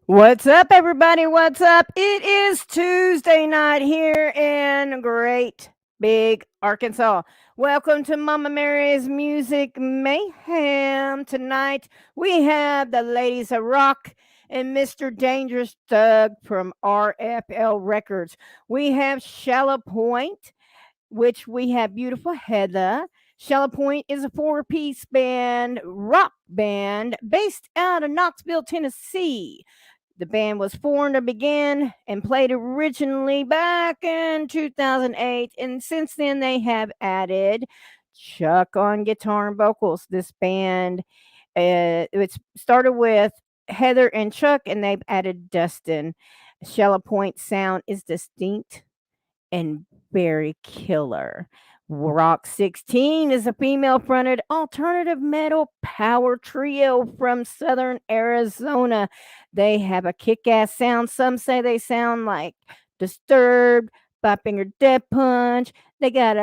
What's up, everybody? What's up? It is Tuesday night here in great big Arkansas. Welcome to Mama Mary's Music Mayhem. Tonight we have the ladies of rock and Mr. Dangerous Doug from RFL Records. We have Shallowpoint, which we have beautiful Heather. Shallowpoint is a four-piece band, rock band based out of Knoxville, Tennessee. The band was formed and began and played originally back in 2008, and since then they have added Chuck on guitar and vocals. This band, it started with Heather and Chuck, and they've added Dustin. Shallow Point sound is distinct and very killer. Rock 16 is a female fronted alternative metal power trio from southern Arizona. They have a kick ass sound. Some say they sound like Disturbed, Five Finger Death Punch. They got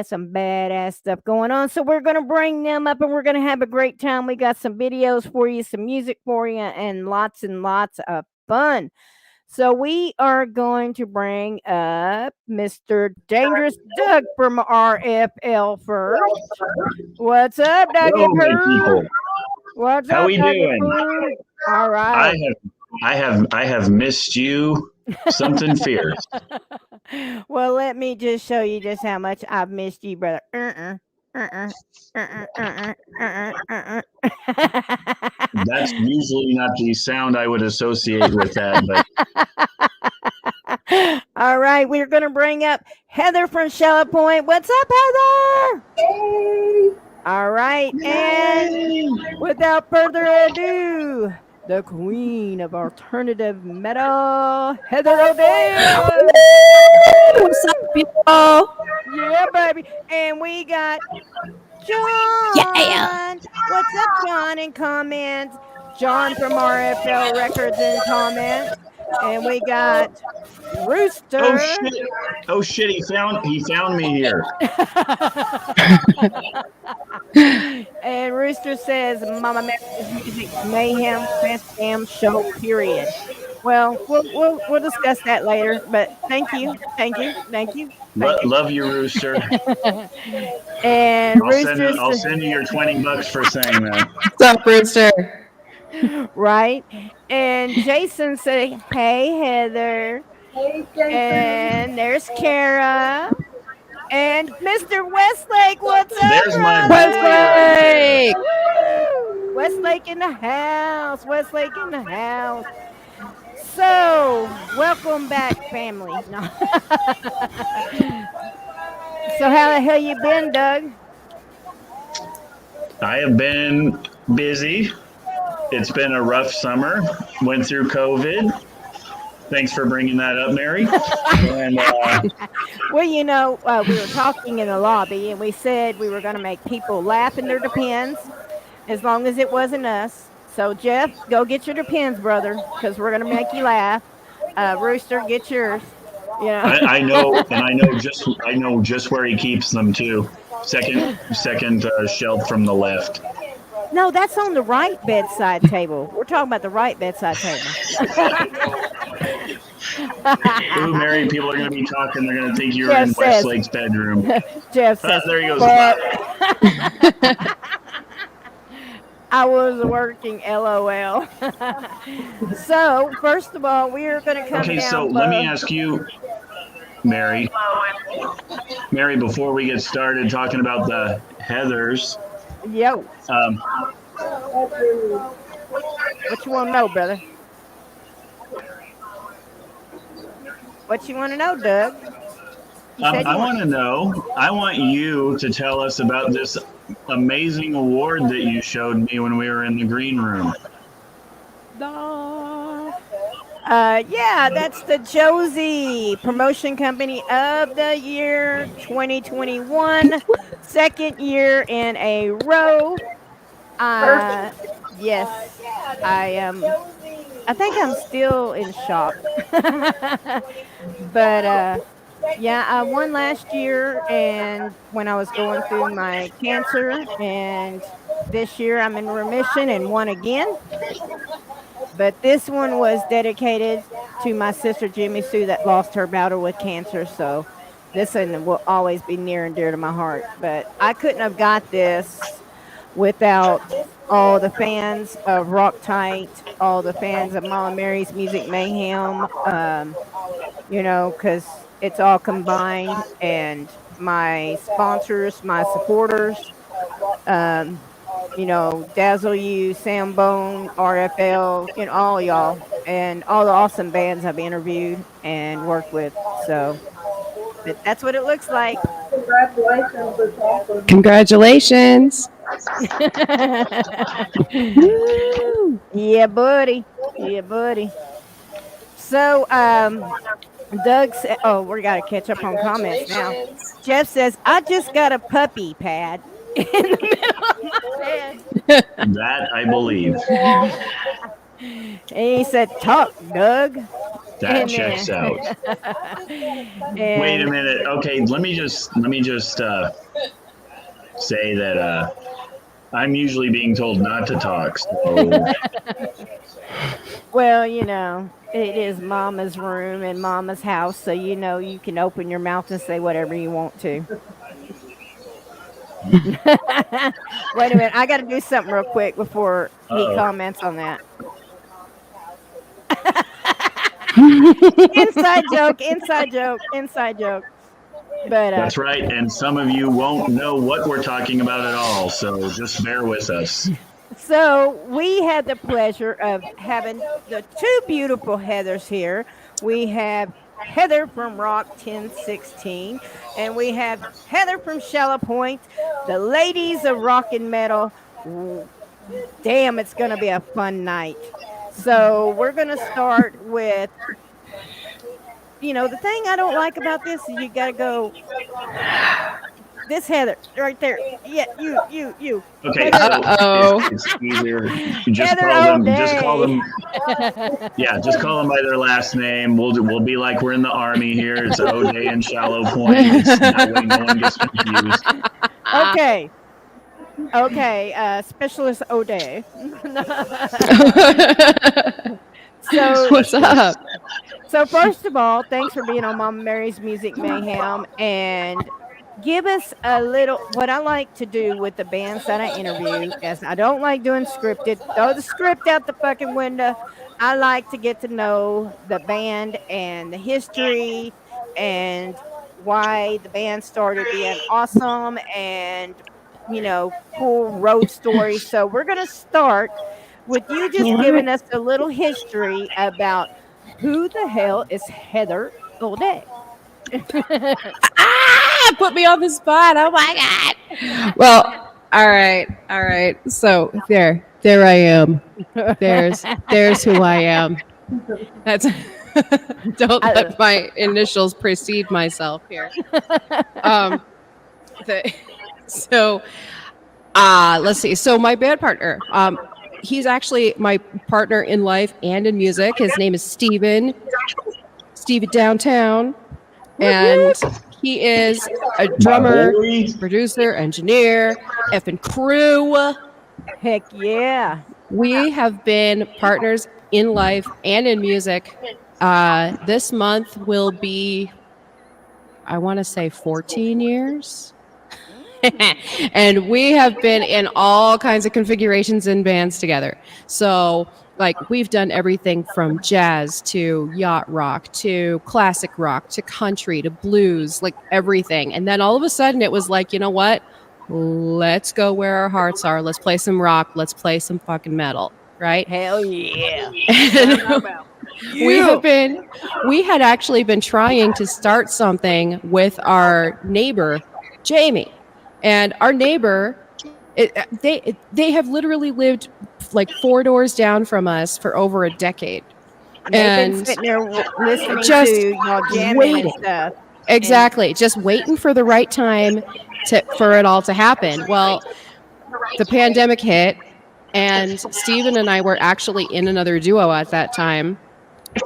some badass stuff going on. So we're gonna bring them up and we're gonna have a great time. We got some videos for you, some music for you, and lots of fun. So we are going to bring up Mr. Dangerous Doug from RFL first. What's up, Dougie Hello, my Poo? people. What's How up, we Dougie doing? Poo? All I right. have missed you something fierce. Well, let me just show you just how much I've missed you, brother. That's usually not the sound I would associate with that, but All right, we're going to bring up Heather from Shallowpoint. What's up, Heather? Hey! All right, and without further ado, the queen of alternative metal, Heather O'Dale. What's up, people? Yeah, baby. And we got Yeah. John. What's up, John? In comments. John from RFL Records in comments. And we got oh Rooster. shit! Oh shit! He found me here. And Rooster says, Mama Mary's Music Mayhem best damn show, period. Well, we'll discuss that later, but thank you. Love you, Rooster. And I'll send you your $20 for saying that. What's up, Rooster? right? And Jason said, "Hey, Heather." Hey, Jason. And there's Kara. And Mr. Westlake, what's up, There's my brother? boy right Westlake! Woo! Westlake in the house. Westlake in the house. So, welcome back, family. No. So, how the hell you been, Doug? I have been busy. It's been a rough summer. Went through COVID. Thanks for bringing that up, Mary. And Well, we were talking in the lobby, and we said we were going to make people laugh in their Depends, as long as it wasn't us. So, Jeff, go get your Depends, brother, because we're going to make you laugh. Rooster, get yours. I know, and I know just where he keeps them too. Second shelf from the left. No, that's on the right bedside table. We're talking about the right bedside table. Ooh, Mary, people are going to be talking. They're going to think you're Jeff in says- Westlake's bedroom. Jeff says, There he goes. I was working, LOL. So, first of all, we are going to come Okay, down so let me ask you, Mary. Mary, before we get started talking about the Heathers, Yo, what you want to know, brother? What you want to know, Doug? I want you to tell us about this amazing award that you showed me when we were in the green room. Yeah, that's the Josie Promotion Company of the year 2021, second year in a row. Yes, I am. I think I'm still in shock. But yeah, I won last year, and when I was going through my cancer, and this year I'm in remission and won again. But this one was dedicated to my sister Jimmy Sue that lost her battle with cancer. So this one will always be near and dear to my heart. But I couldn't have got this without all the fans of Rock Tight, all the fans of Mama Mary's Music Mayhem, because it's all combined, and my sponsors, my supporters, Dazzle You, Sam Bone, RFL, all y'all, and all the awesome bands I've interviewed and worked with. So, but that's what it looks like. Congratulations. It's awesome. Congratulations. Yeah, buddy. Yeah, buddy. So, Doug said, oh, we got to catch up on comments now. Jeff says, I just got a puppy pad in the middle of my bed. That I believe. And he said, talk, Doug. That And checks then- out. Wait a minute. Okay, let me just say that I'm usually being told not to talk. So Well, it is Mama's room and Mama's house, so you can open your mouth and say whatever you want to. Wait a minute, I got to do something real quick before he Uh-oh. comments on that. Inside joke. But that's right. And some of you won't know what we're talking about at all. So just bear with us. so we had the pleasure of having the two beautiful Heathers here. We have Heather from ROK 1016, and we have Heather from Shallowpoint, the ladies of rock and metal. Damn, it's going to be a fun night. So we're going to start with, the thing I don't like about this is you got to go, this Heather, right there. Yeah, you. Okay, Uh-oh. so it's easier. You just Heather call them. O'Day. Just call them. Yeah, just call them by their last name. We'll be like we're in the army here. It's O'Day and Shallowpoint. It's that way no one gets confused. Okay, Specialist O'Day. So What's up? So first of all, thanks for being on Mama Mary's Music Mayhem, and give us a little. What I like to do with the bands that I interview is I don't like doing scripted. Throw the script out the fucking window. I like to get to know the band and the history and why the band started being awesome and cool road stories. So we're gonna start with you just giving us a little history about who the hell is Heather O'Day. Put me on the spot. Oh my god. Well, all right. So there I am. There's who I am. That's don't let my initials precede myself here. Let's see. So my band partner, he's actually my partner in life and in music. His name is Steven Downtown. And he is a drummer, producer, engineer, effing crew. Heck yeah. We have been partners in life and in music. This month will be, I want to say 14 years. And we have been in all kinds of configurations and bands together. So we've done everything from jazz to yacht rock to classic rock to country to blues, everything. And then all of a sudden it was like, you know what? Let's go where our hearts are. Let's play some rock. Let's play some fucking metal. Right? Hell yeah. We had actually been trying to start something with our neighbor, Jamie. And our neighbor, they have literally lived 4 doors down from us for over a decade. And been sitting there listening just to y'all jamming waiting. and stuff. Exactly. Just waiting for the right time for it all to happen. Well, the pandemic hit, and Steven and I were actually in another duo at that time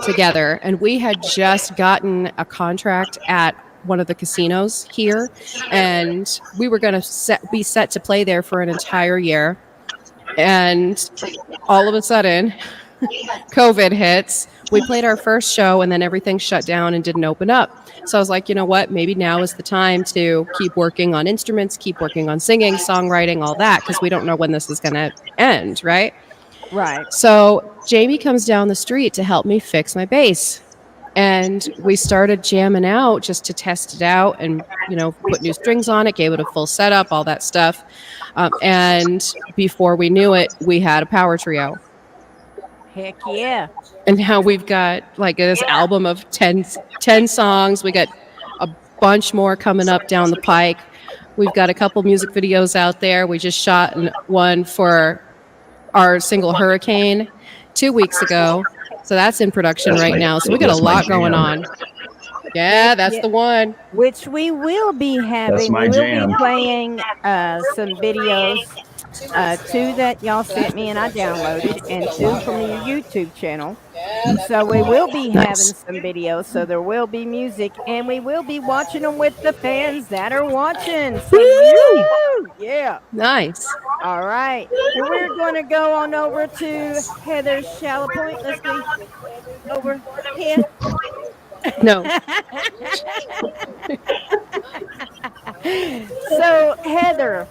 together. And we had just gotten a contract at one of the casinos here, and we were going to be set to play there for an entire year. And all of a sudden, COVID hits. We played our first show and then everything shut down and didn't open up. So I was like, you know what? Maybe now is the time to keep working on instruments, keep working on singing, songwriting, all that, because we don't know when this is going to end, right? Right. So Jamie comes down the street to help me fix my bass. And we started jamming out just to test it out and, put new strings on it, gave it a full setup, all that stuff. And before we knew it, we had a power trio. Heck yeah. And now we've got like this album of 10 songs. We got a bunch more coming up down the pike. We've got a couple music videos out there. We just shot one for our single Hurricane 2 weeks ago. So that's in production right now. So we got a lot going on. Yeah, that's the one. Which we will be having. my We will jam. be playing some videos. Two that y'all sent me and I downloaded, and two from your YouTube channel. So we will be having some videos. So there will be music, and we will be watching them with the fans that are watching. So yeah. Nice. All right. Well, we're going to go on over to Heather Shallowpoint. Let's see. Over here. No. So, Heather,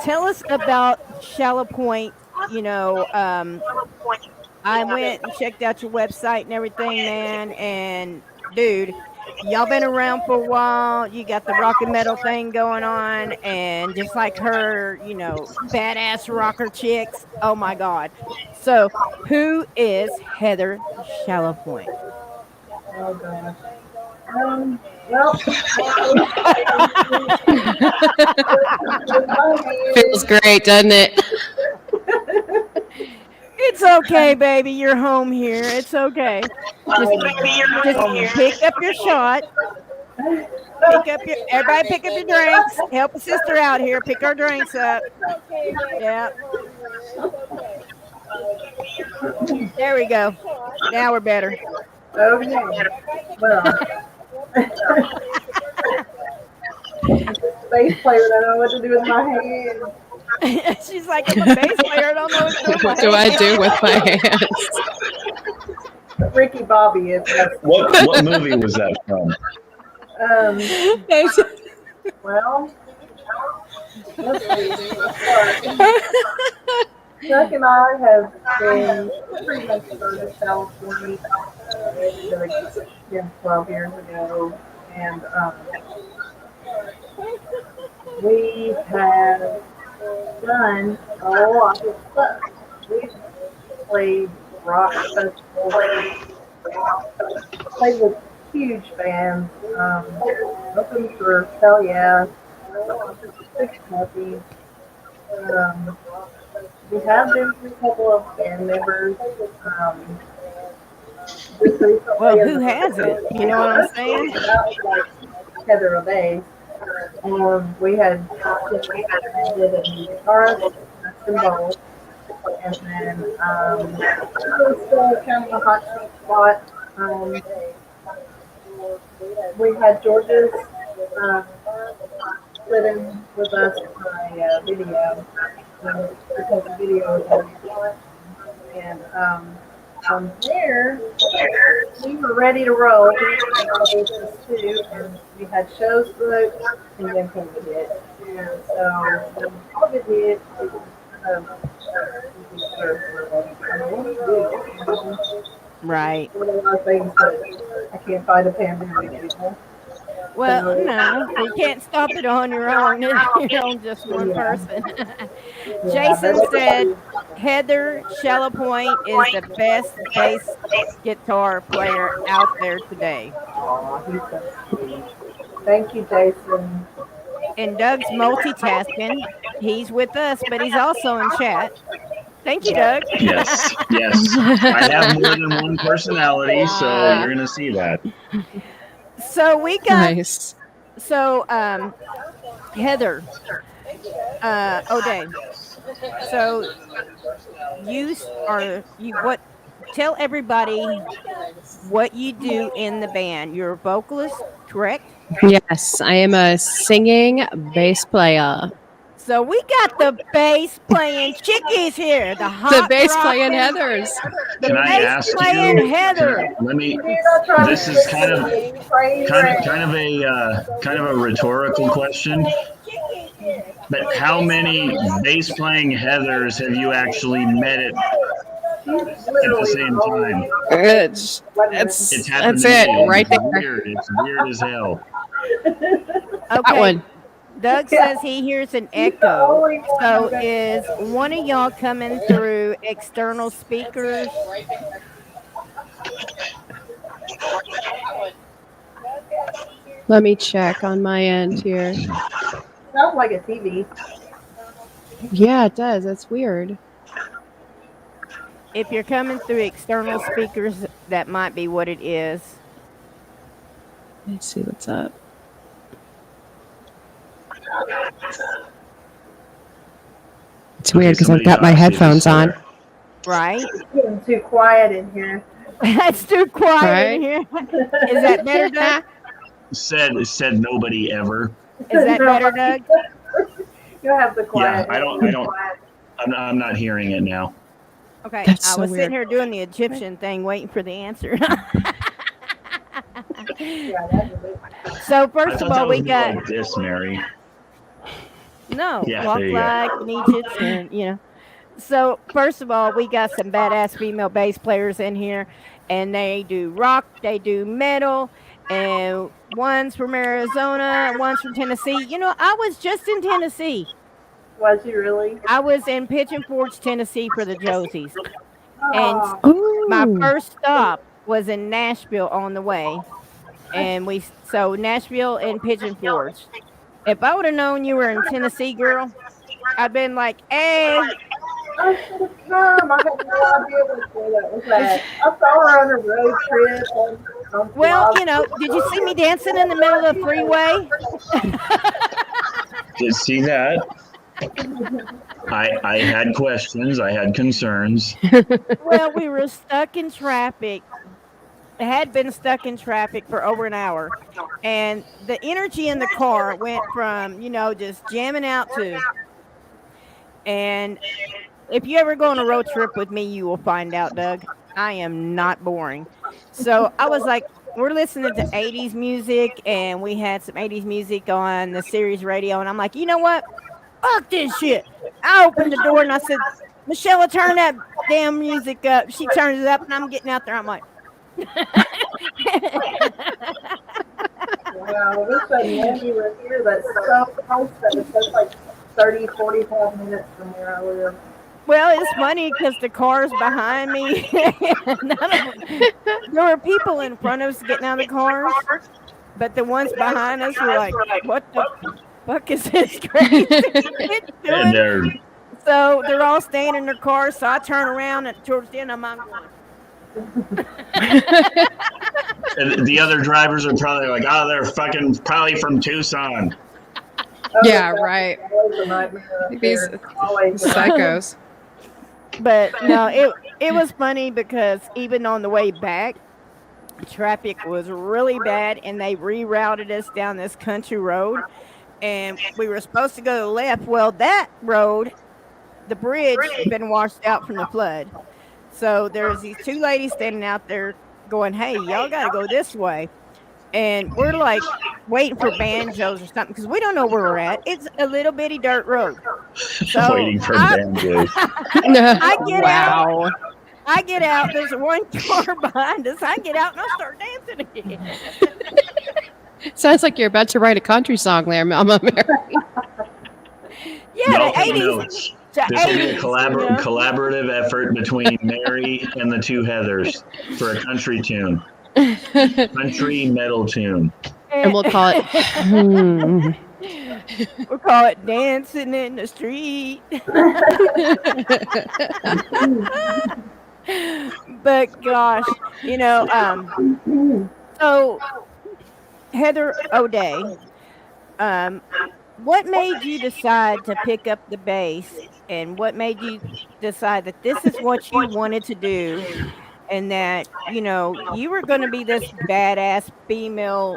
tell us about Shallowpoint. I went and checked out your website and everything, man. And, dude, y'all been around for a while. You got the rock and metal thing going on. And just like her, badass rocker chicks. Oh, my God. So, who is Heather Shallowpoint? Oh gosh. Well, Feels great, doesn't it? It's okay, baby. You're home here. It's okay. Just pick up your shot. Everybody pick up your drinks. Help a sister out here. Pick our drinks up. Yeah. There we go. Now we're better. okay. Well, bass player, I don't know what to do with my hands. She's like, I'm a bass player. I don't know what to do with my What do I do with my hands? Ricky Bobby is. What movie was that from? Well, let's see. Chuck and I have been pretty much started California 12 years ago, and we have done a lot of stuff. We've played rock festivals, played with huge bands, opened for Hell Yeah, Six Puppies. We have been through a couple of band members. Well, who hasn't? You know what I'm saying? Like Heather O'Day. We had a guitarist, Dustin Bolt, and then it was kind of a hot seat spot. We had George's sit in with us for a video, because the video was on. And from there, we were ready to roll. We and we had shows booked, and then COVID hit. And so when COVID hit, it was Right. one of those things that I can't fight a pandemic anymore. Well, no, you can't stop it on your own. You're on just one person. Jason said Heather Shallowpoint is the best bass guitar player out there today. Aw, he's so sweet. Thank you, Jason. And Doug's multitasking. He's with us, but he's also in chat. Thank you, Doug. Yes. I have more than one personality, so you're going to see that. So we got Nice. Heather O'Day. So tell everybody what you do in the band. You're a vocalist, correct? Yes, I am a singing bass player. So we got the bass playing chickies here. The hot The bass rockin', playing Heathers. The Can I bass ask playing you? Heather. Let me. You're not trying This to is get kind of me, praise kind of a rhetorical question. But how many bass playing Heathers have you actually met at the same time? It's It's happened that's to it me. right It's there. weird. It's weird as hell. That Okay, one. Doug says he hears an echo. So is one of y'all coming through external speakers? Let me check on my end here. Sounds like a TV. Yeah, it does. That's weird. If you're coming through external speakers, that might be what it is. Let's see what's up. It's weird because I've somebody got my talk, see if headphones he's still on. there. Right? It's getting too quiet in here. It's too quiet Right? in here. Is that better, Doug? Said nobody ever. Is that better, Doug? You'll have the quiet. Yeah, I don't. I'm not hearing it now. Okay, That's I so was weird. sitting here doing the Egyptian thing, waiting for the answer. Yeah, that's a bit. So I first thought of that all, was we more got like this, Mary. no Yeah, walk there you go. like an Egyptian, you know. So first of all, we got some badass female bass players in here, and they do rock, they do metal, and one's from Arizona, one's from Tennessee. You know, I was just in Tennessee. Was you really? I was in Pigeon Forge, Tennessee for the Josies. And Oh, my Ooh. first stop was in Nashville on the way. And so Nashville and Pigeon Forge. If I would have known you were in Tennessee, girl, I'd been like, hey, I should have come. I had no idea what that was at. I saw her on a road trip. On well, blog. you know, did you see me dancing in the middle of the freeway? Did see that? I had questions. I had concerns. Well, we were stuck in traffic. Had been stuck in traffic for over an hour. And the energy in the car went from, you know, just jamming out to. And if you ever go on a road trip with me, you will find out, Doug, I am not boring. So I was like, we're listening to 80s music, and we had some 80s music on the Sirius radio. And I'm like, you know what? Fuck this shit. I opened the door and I said, Michelle, turn that damn music up. She turns it up, and I'm getting out there. I'm like, Wow, I wish I knew you were here. That's so close that it's just like 30, 45 minutes from where I live. well, it's funny because the car's behind me. There were people in front of us getting out of the cars, but the ones behind us were like, what the fuck is this crazy kid And doing? they're So they're all staying in their cars. So I turn around and towards the end, I'm going, and the other drivers are probably like, oh, they're fucking probably from Tucson. Oh, Yeah, that's right. always a nightmare up These there. Always a psychos. but no, it was funny because even on the way back, traffic was really bad, and they rerouted us down this country road, and we were supposed to go to the left. Well, that road, the bridge had been washed out from the flood. So there's these two ladies standing out there going, hey, y'all got to go this way. And we're like waiting for banjos or something because we don't know where we're at. It's a little bitty dirt road. So Waiting for I- banjos. I get out. Wow. I get out. There's one car behind us. I get out and I start dancing again. Sounds like you're about to write a country song there, Mama Mary. Yeah, Y'all the can 80s. know. The This will be a 80s, you know? collaborative effort between Mary and the two Heathers for a country tune, country metal tune. And we'll call it. We'll call it dancing in the street. But gosh, you know, so Heather O'Day, what made you decide to pick up the bass, and what made you decide that this is what you wanted to do, and that, you know, you were going to be this badass female,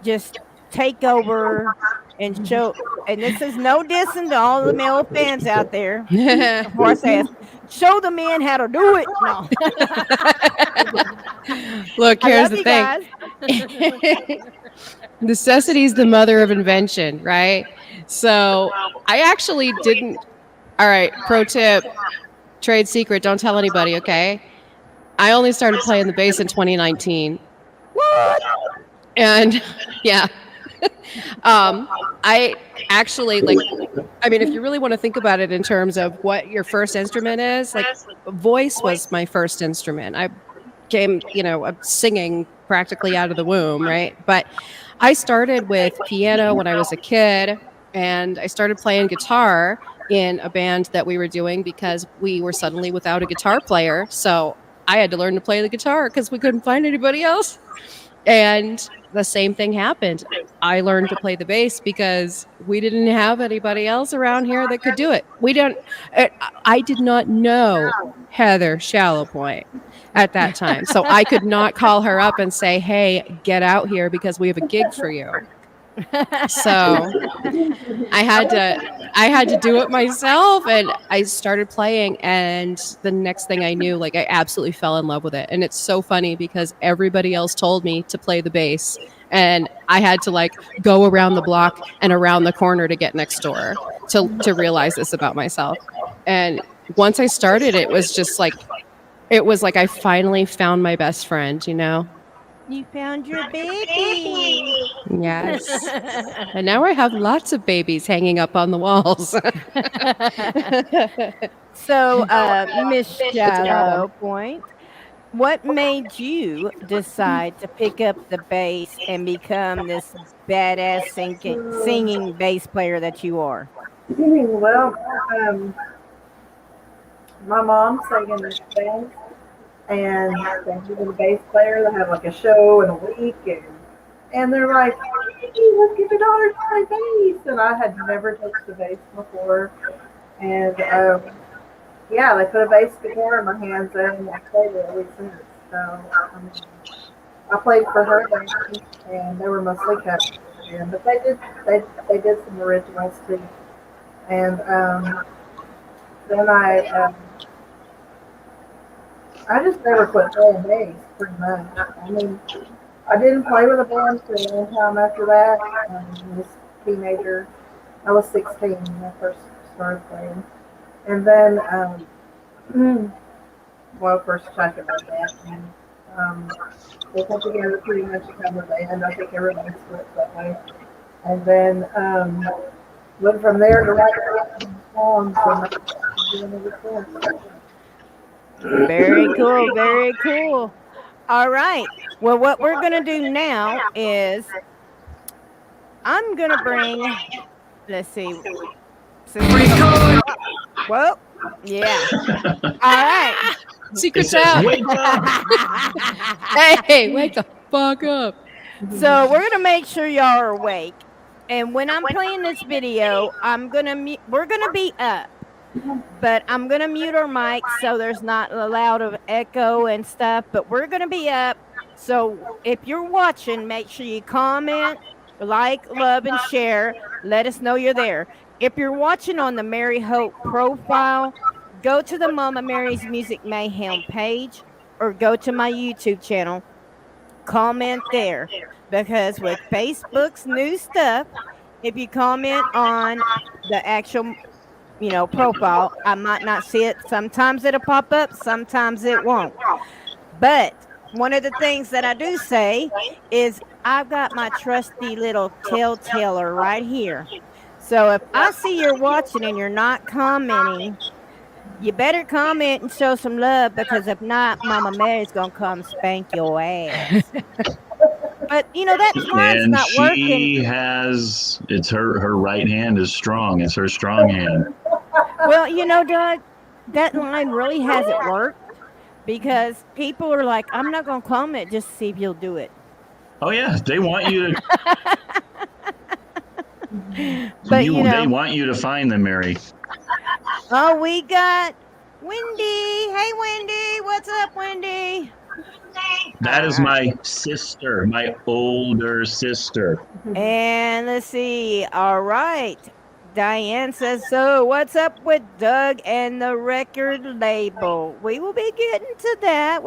just take over and show. And this is no dissing to all the male fans out there. Before I say it, show the men how to do it. No. Look, I here's love the you thing. guys. Necessity is the mother of invention, right? So I actually didn't. All right, pro tip, trade secret, don't tell anybody, okay? I only started playing the bass in 2019. What? And yeah. I actually like, I mean, if you really want to think about it in terms of what your first instrument is, like voice was my first instrument. I came, singing practically out of the womb, right? But I started with piano when I was a kid, and I started playing guitar in a band that we were doing because we were suddenly without a guitar player. So I had to learn to play the guitar because we couldn't find anybody else. And the same thing happened. I learned to play the bass because we didn't have anybody else around here that could do it. I did not know Heather Shallowpoint at that time. So I could not call her up and say, "Hey, get out here because we have a gig for you." So I had to do it myself, and I started playing, and the next thing I knew, like, I absolutely fell in love with it. And it's so funny because everybody else told me to play the bass, and I had to like go around the block and around the corner to get next door to realize this about myself. And once I started, it was like I finally found my best friend, You found your baby. Yes. And now I have lots of babies hanging up on the walls. So, Miss Shallowpoint, what made you decide to pick up the bass and become this badass singing bass player that you are? Well, my mom sang in this band, and they needed a bass player. They have like a show in a week, and they're like, "Hey, let's get your daughter to play bass." And I had never touched the bass before, and yeah, they put a bass guitar in my hands, and I played it ever since. So I played for her band, and they were mostly covers, but they did some originals too. And then I just never quit playing bass, pretty much. I mean, I didn't play with a band for a long time after that. I was a teenager. I was 16 when I first started playing. And then, well, first talking about that. And, they put together pretty much a cover band. I think everybody splits that way. And then went from there to write songs and doing it. Very cool. Very cool. All right. Well, what we're going to do now is I'm going to bring, let's see. Well, yeah. All right. Secret's out. Hey, wake the fuck up. So we're going to make sure y'all are awake. And when I'm playing this video, we're going to be up. But I'm going to mute our mics so there's not a loud of echo and stuff. But we're going to be up. So if you're watching, make sure you comment, like, love, and share. Let us know you're there. If you're watching on the Mary Hope profile, go to the Mama Mary's Music Mayhem page or go to my YouTube channel. Comment there. Because with Facebook's new stuff, if you comment on the actual profile, I might not see it. Sometimes it'll pop up, sometimes it won't. But one of the things that I do say is I've got my trusty little telltaler right here. So if I see you're watching and you're not commenting, you better comment and show some love, because if not, Mama Mary's gonna come spank your ass. But that line's And not working. it's her right hand is strong. It's her strong hand. Well, Doug, that line really hasn't worked because people are like, I'm not going to comment just to see if you'll do it. Oh yeah, they want you to. But they want you to find them, Mary. Oh, we got Wendy. Hey, Wendy. What's up, Wendy? That is my sister, my older sister. And let's see. All right. Diane says, so what's up with Doug and the record label? We will be getting to that.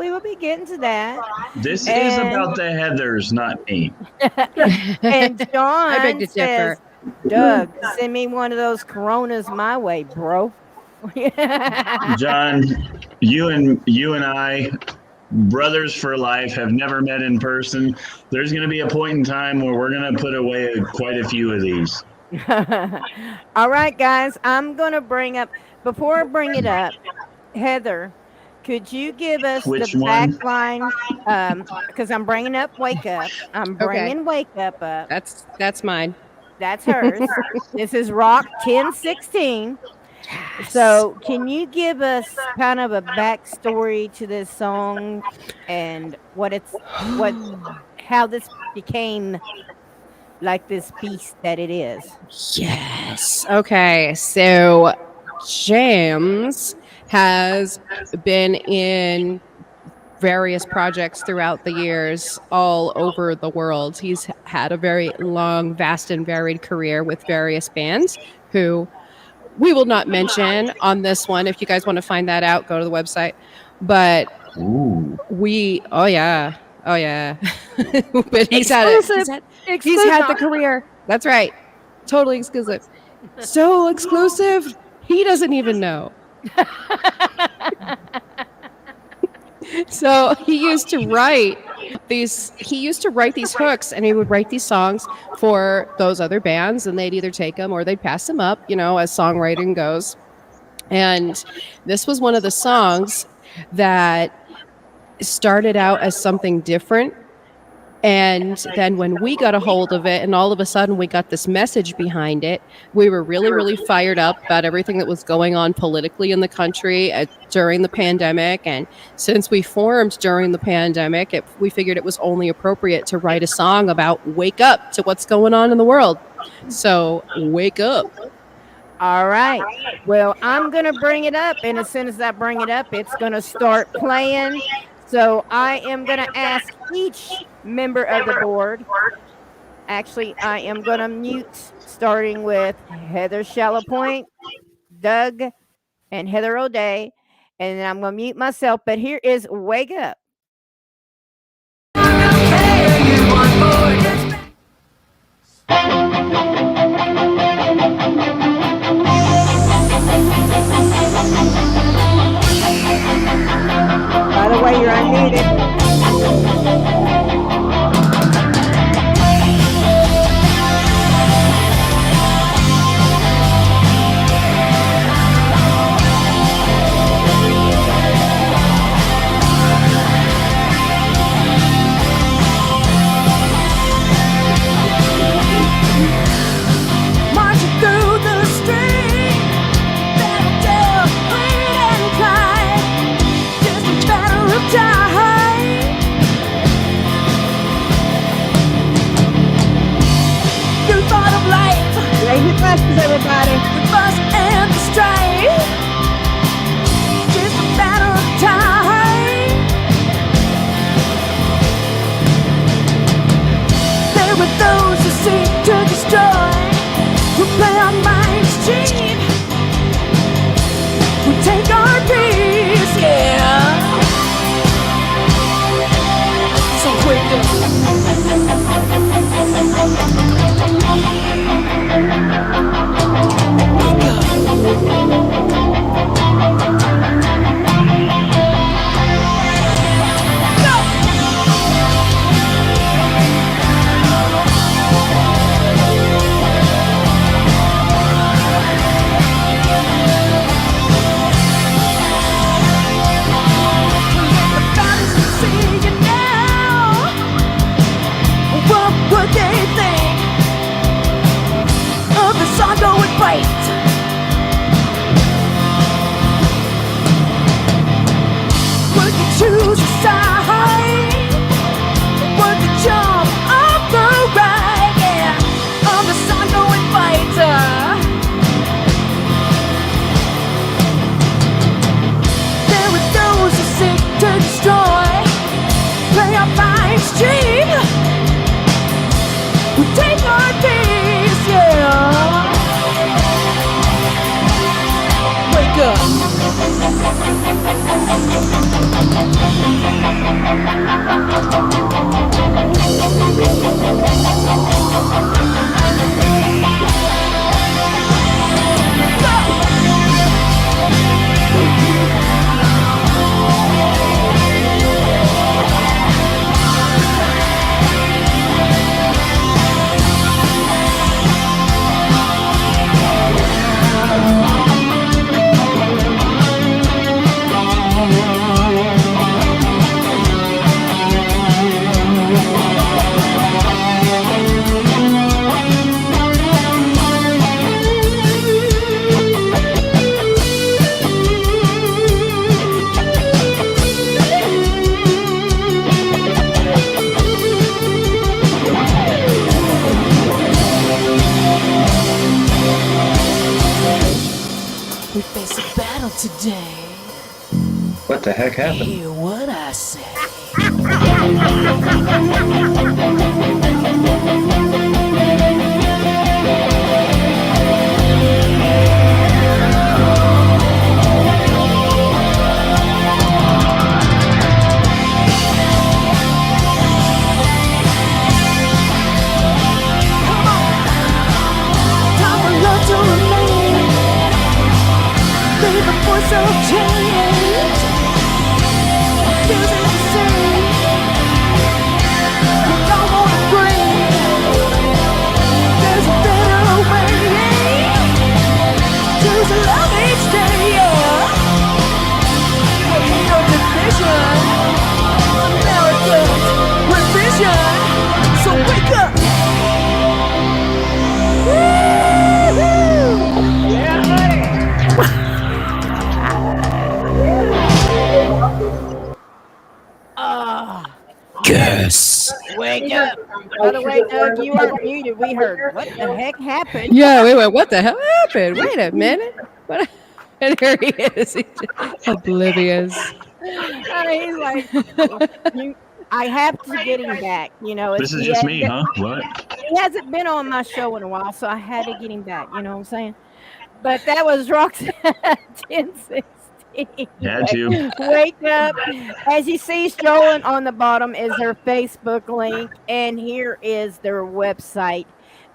This is And- about the Heathers, not me. And I John beg to differ. says, Doug, send me one of those Coronas my way, bro. John, you and I, brothers for life, have never met in person. There's going to be a point in time where we're going to put away quite a few of these. All right, guys, I'm going to bring up, before I bring it up, Heather, could you give us Which the one? back line? Because I'm bringing up Wake Up. I'm bringing Wake Up up. That's mine. That's hers. This is ROK 1016. So, can you give us kind of a backstory to this song and how this became like this beast that it is? Yes. Okay. So James has been in various projects throughout the years all over the world. He's had a very long, vast, and varied career with various bands who we will not mention on this one. If you guys want to find that out, go to the website. But oh yeah. But he's had the career. That's right. Totally exclusive. So exclusive, he doesn't even know. So he used to write these hooks, and he would write these songs for those other bands, and they'd either take them or they'd pass them up, as songwriting goes. And this was one of the songs that started out as something different. And then when we got a hold of it and all of a sudden we got this message behind it, we were really, really fired up about everything that was going on politically in the country during the pandemic. And since we formed during the pandemic, we figured it was only appropriate to write a song about wake up to what's going on in the world. So wake up. All right. Well, I'm going to bring it up. And as soon as I bring it up, it's going to start playing. So I am going to ask each member of the board. Actually, I am going to mute, starting with Heather Shallowpoint, Doug, and Heather O'Day. And then I'm going to mute myself. But here is Wake Up. By the way, you're unmuted. Marching through the street, battle, bleed and cry, just a matter of time. We face a battle today. What the heck happened? Hear what I say. Time for love to remain. Be the voice of change. Feels insane. We don't wanna agree. There's a better way. Choose love each day. No division. America's revision. So wake up. Yeah, buddy. Oh, Guess. wake up. By the way, Doug, you weren't muted. We heard. What the heck happened? Yeah, we went, what the hell happened? Wait a minute. What? And there he is. He's just oblivious. He's like, I have to get him back. You know, This is just me, huh? What? He hasn't been on my show in a while, so I had to get him back. You know what I'm saying? But that was Rock's 1016. Had to. Wake up. As you see, scrolling on the bottom is their Facebook link, and here is their website.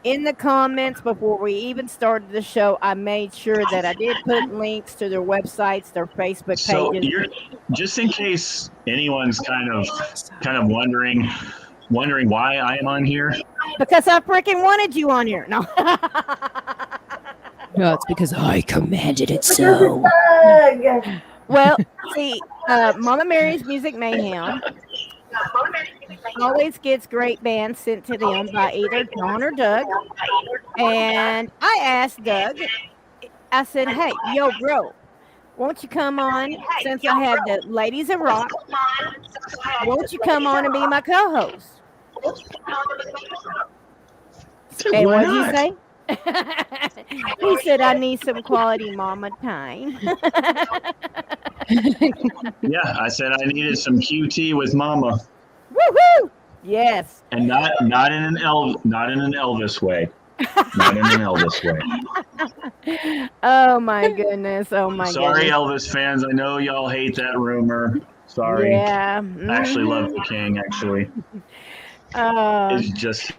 In the comments before we even started the show, I made sure that I did put links to their websites, their Facebook So pages. you're just in case anyone's kind of wondering why I am on here. Because I freaking wanted you on here. No. No, it's because I commanded it so. Doug. Well, see, Mama Mary's Music Mayhem always gets great bands sent to them by either John or Doug. And I asked Doug, I said, hey, yo, bro, won't you come on, since I have the Ladies of Rock, won't you come on and be my co-host? And Why what'd you not? say? He said, I need some quality mama time. Yeah, I said I needed some QT with Mama, Woohoo! Yes. and not in an Elvis way. Not in an Elvis way. Oh my goodness. Oh my Sorry, goodness. Elvis fans. I know y'all hate that rumor. Sorry. Yeah. I actually love the King. Actually, it's just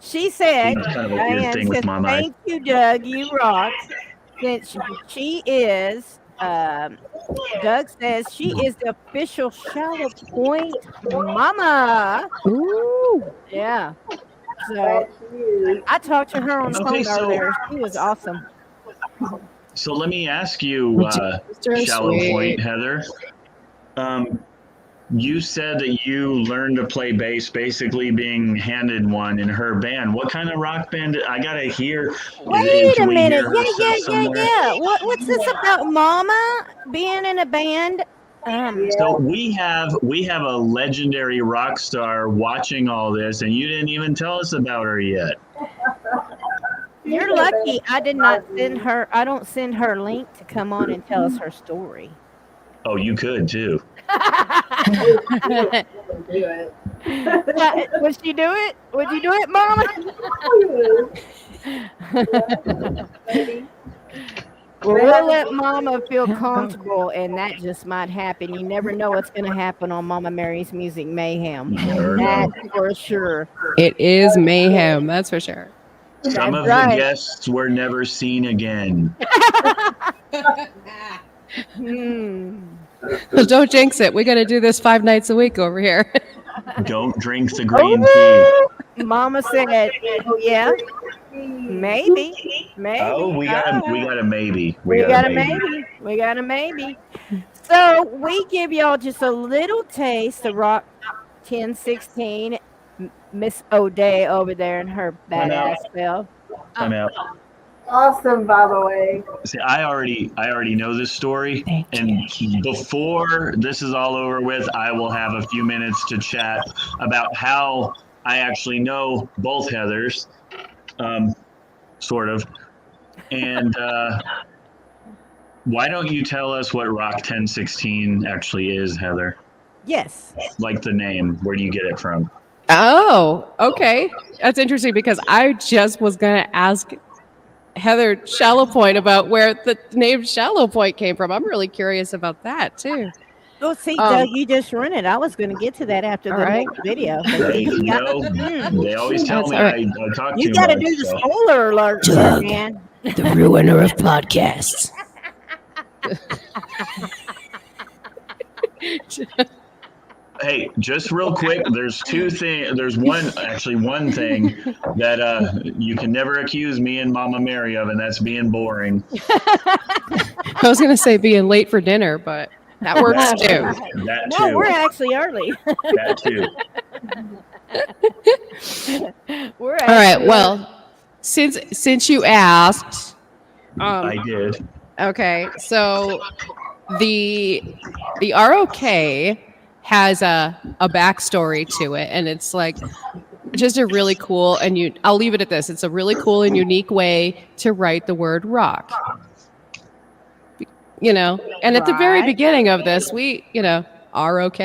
She said, It's kind of a weird Diane thing with said, Mama. thank you, Doug. You rock. Since she is, Doug says she is the official Shallowpoint mama. Ooh. Yeah. So I talked to her on the Okay, phone so- earlier. She was awesome. So let me ask you, Mr. Shallow Sweet. Point, Heather. You said that you learned to play bass, basically being handed one in her band. What kind of rock band? I gotta hear. Wait can a we minute. hear her stuff somewhere? Yeah. What's this about Mama being in a band? So we have a legendary rock star watching all this, and you didn't even tell us about her yet. You're lucky I did not send her. I don't send her link to come on and tell us her story. Oh, you could too. Do it. Would she do it? Would you do it, Mama? Maybe. Well, we'll let Mama feel comfortable, and that just might happen. You never know what's going to happen on Mama Mary's Music Mayhem. Never know. That's for sure. It is mayhem, that's for sure. Some That's of right. the guests were never seen again. Well, don't jinx it. We got to do this 5 nights a week over here. Don't drink the green tea. Mama said, "Oh yeah, maybe." Oh, we got a maybe. We got a maybe. We got a maybe. So we give y'all just a little taste of Rock 1016. Miss O'Day over there in her badass self. I'm out. Awesome, by the way. See, I already know this story, and before this is all over with, I will have a few minutes to chat about how I actually know both Heathers, sort of. And why don't you tell us what Rock 1016 actually is, Heather? Yes. Like the name, where do you get it from? Oh, okay. That's interesting because I just was going to ask Heather Shallowpoint about where the name Shallowpoint came from. I'm really curious about that too. Well, see, Doug, you just run it. I was going to get to that after the next video. They always tell me That's I talk You too got to much. do the so. spoiler alert, Doug. man. The ruiner of podcasts. Hey, just real quick, there's two things. There's one thing that you can never accuse me and Mama Mary of, and that's being boring. I was going to say being late for dinner, but that works too. That No, too. we're actually early. That too. We're All right. Well, since you asked, I did. okay, so the ROK has a backstory to it, and it's like just a really cool I'll leave it at this. It's a really cool and unique way to write the word rock. And at the very Right. beginning of this, we ROK,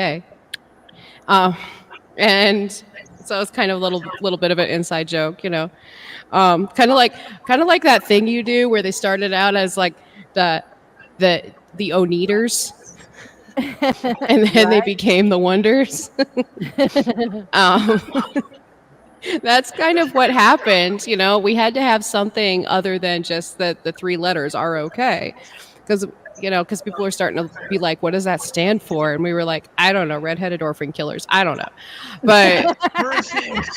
and so it's kind of a little bit of an inside joke, kind of like that thing you do where they started out as like the Oneaters. And then they became the Wonders. That's kind of what happened. We had to have something other than just the 3 letters ROK, because people were starting to be like, what does that stand for? And we were like, I don't know, redheaded orphan killers. I don't know. But Perfect.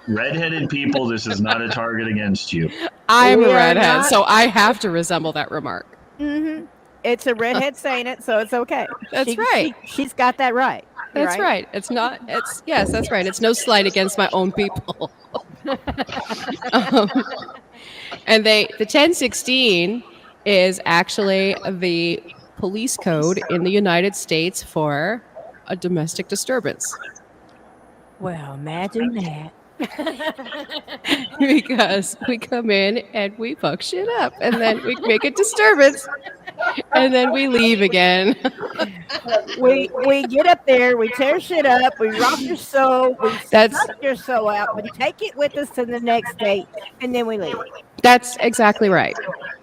Redheaded people, this is not a target against you. I'm We a are redhead, not- so I have to resemble that remark. Mm-hmm. It's a redhead saying it, so it's okay. That's right. She's got that right. That's right. It's not. Yes, that's right. It's no slight against my own people. And the 1016 is actually the police code in the United States for a domestic disturbance. Well, imagine that. Because we come in and we fuck shit up, and then we make a disturbance, and then we leave again. We get up there, we tear shit up, we rock your soul, we That's- suck your soul out, we take it with us to the next date, and then we leave. That's exactly right.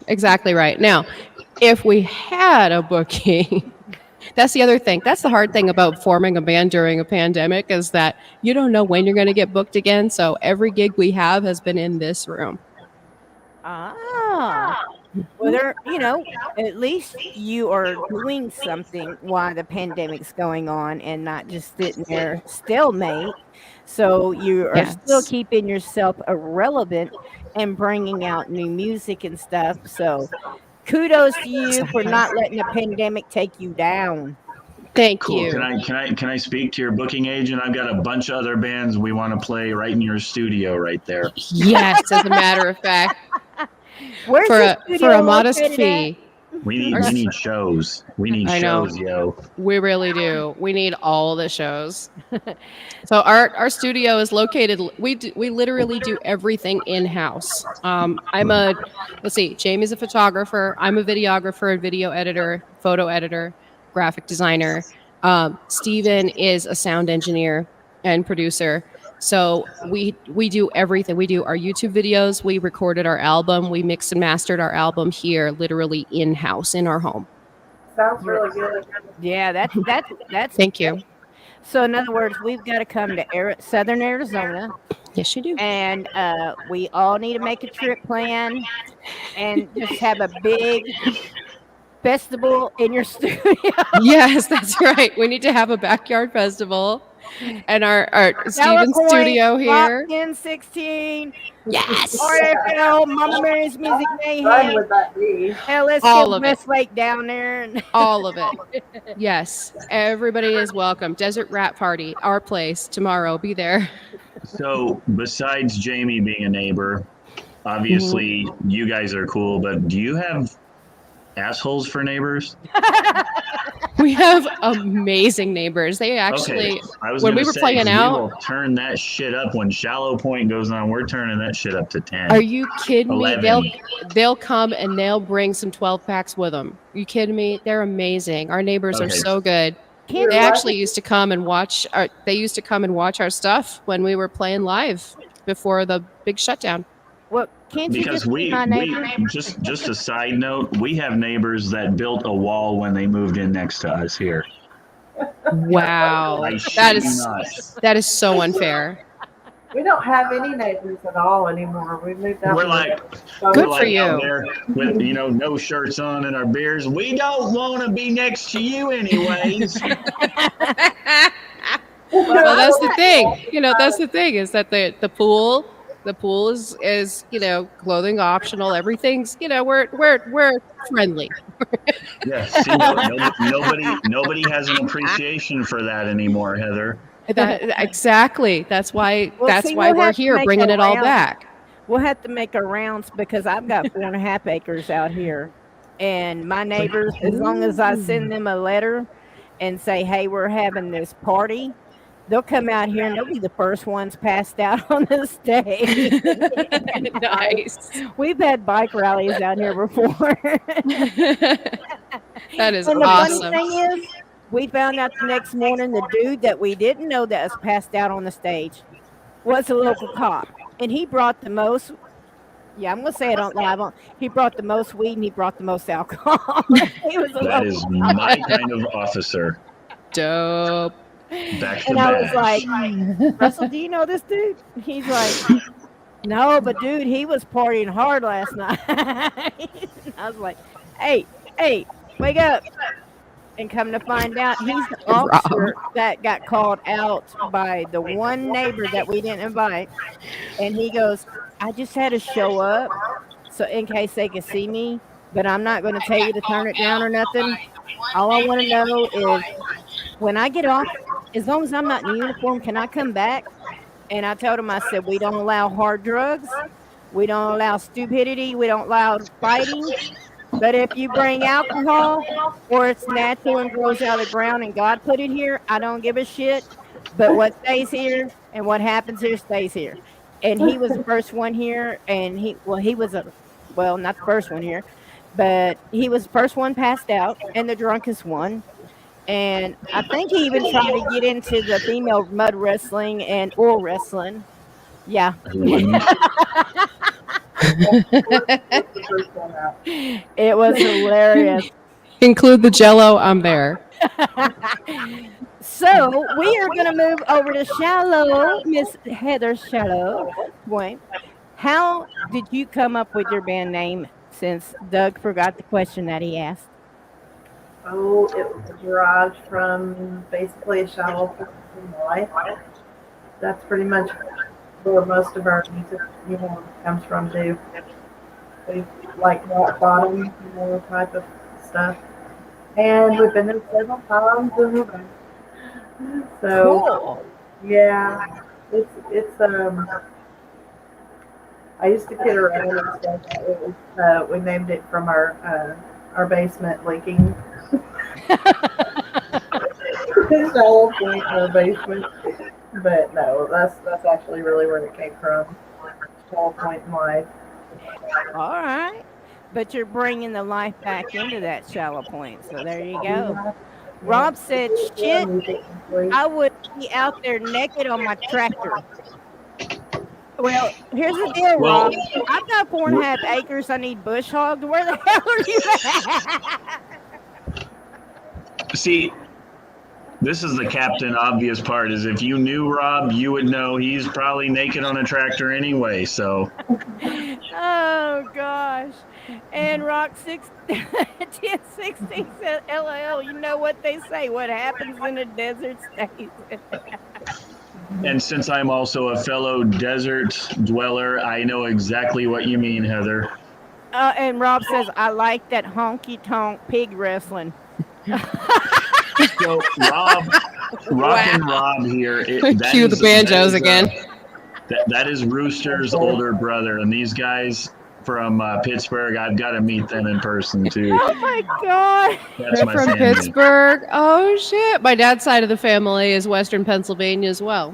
Exactly right. Now, if we had a booking, that's the other thing. That's the hard thing about forming a band during a pandemic, is that you don't know when you're going to get booked again. So every gig we have has been in this room. Ah. Well, at least you are doing something while the pandemic's going on and not just sitting there stalemate. So you are still Yes. keeping yourself relevant and bringing out new music and stuff. So kudos to you for not letting the pandemic take you down. Thank Cool. you. Can I speak to your booking agent? I've got a bunch of other bands we want to play right in your studio right there. Yes, as a matter of fact, Where's for the a studio modest located fee. We need shows. We need I know. shows, yo. We really do. We need all the shows. So our studio is located. We literally do everything in house. Jamie's a photographer. I'm a videographer and video editor, photo editor, graphic designer. Steven is a sound engineer and producer. So we do everything. We do our YouTube videos. We recorded our album. We mixed and mastered our album here, literally in house in our home. Sounds really good. Yeah, that's. Thank you. So in other words, we've got to come to Southern Arizona, Yes, you do. and we all need to make a trip plan and just have a big festival in your studio. Yes, that's right. We need to have a backyard festival and our Steven Shallowpoint, studio here. 1016, Yes. RFL, Mama Mary's Music Fun Mayhem. would that be? Hell, let's All get of it. Westlake down there. And All of it. Yes. Everybody is welcome. Desert Rat Party, our place tomorrow. Be there. So besides Jamie being a neighbor, obviously you guys are cool, but do you have assholes for neighbors? We have amazing neighbors. They actually, I was when gonna we were say, playing 'cause out- we will turn that shit up when Shallowpoint goes on. We're turning that shit up to 10. are you kidding me? 11. They'll come and they'll bring some 12 packs with them. You kidding me? They're amazing. Our neighbors are Okay. so good. Can't They you- actually used to come and watch our stuff when we were playing live before the big shutdown. Well, can't you Because just be we my neighbor? just a side note, we have neighbors that built a wall when they moved in next to us here. Wow. I shit That you is not. that is so unfair. We don't have any neighbors at all anymore. We moved out. We're like, Good we're for like you. out there with no shirts on and our beers. We don't want to be next to you anyways. Well, that's the thing. That's the thing is that the pool is clothing optional. Everything's we're friendly. Yeah, see, nobody has an appreciation for that anymore, Heather. Exactly. That's why Well, see, we'll we're have to here make bringing a it all round. back. We'll have to make our rounds because I've got 4.5 acres out here. And my neighbors, as long as I send them a letter and say, hey, we're having this party, they'll come out here and they'll be the first ones passed out on the stage. Nice. We've had bike rallies out here before. That is And the awesome. funny thing is, we found out the next morning the dude that we didn't know that was passed out on the stage was a local cop. And he brought the most, I'm going to say it on live. He brought the most weed and he brought the most alcohol. He was a That local is my kind of officer. Dope. Back to And I was back. like, Russell, do you know this dude? He's like, no, but dude, he was partying hard last night. I was like, hey, wake up. And come to find out, he's the officer that got called out by the one neighbor that we didn't invite. And he goes, I just had to show up so in case they could see me, but I'm not going to tell you to turn it down or nothing. All I want to know is when I get off, as long as I'm not in uniform, can I come back? And I told him, I said, we don't allow hard drugs. We don't allow stupidity. We don't allow fighting. But if you bring alcohol or it's natural and grows out of the ground and God put it here, I don't give a shit. But what stays here and what happens here stays here. And he was the first one here, and he was not the first one here, but he was the first one passed out and the drunkest one. And I think he even tried to get into the female mud wrestling and oil wrestling. Yeah. It was hilarious. Include the Jello. I'm there. So we are going to move over to Shallow, Miss Heather Shallowpoint. How did you come up with your band name? Since Doug forgot the question that he asked. Oh, it was derived from basically a shallow point in life. That's pretty much where most of our music, comes from too. We like rock bottom, type of stuff. And we've been there several times and we're back. So Cool. yeah, it's I used to kid around and stuff. It was, we named it from our basement leaking. Shallow point in our basement. But no, that's actually really where it came from. Shallow point in life. All right. But you're bringing the life back into that Shallow Point. So there you go. Rob said, Yeah, shit, music and I would be out there naked on my tractor. Well, here's the deal, Well, Rob. I've got 4.5 acres. I need bush hogged. Where the hell are you at? see, this is the captain obvious part is if you knew Rob, you would know he's probably naked on a tractor anyway. So Oh gosh. And Rock 1060 said, LOL, you know what they say, what happens in a desert stays. and since I'm also a fellow desert dweller, I know exactly what you mean, Heather. And Rob says, I like that honky tonk pig wrestling. So Rock and Rob here. Cue the banjos again. That is Rooster's older brother, and these guys from Pittsburgh, I've got to meet them in person too. Oh my God. That's They're my from family. Pittsburgh. Oh shit! My dad's side of the family is Western Pennsylvania as well.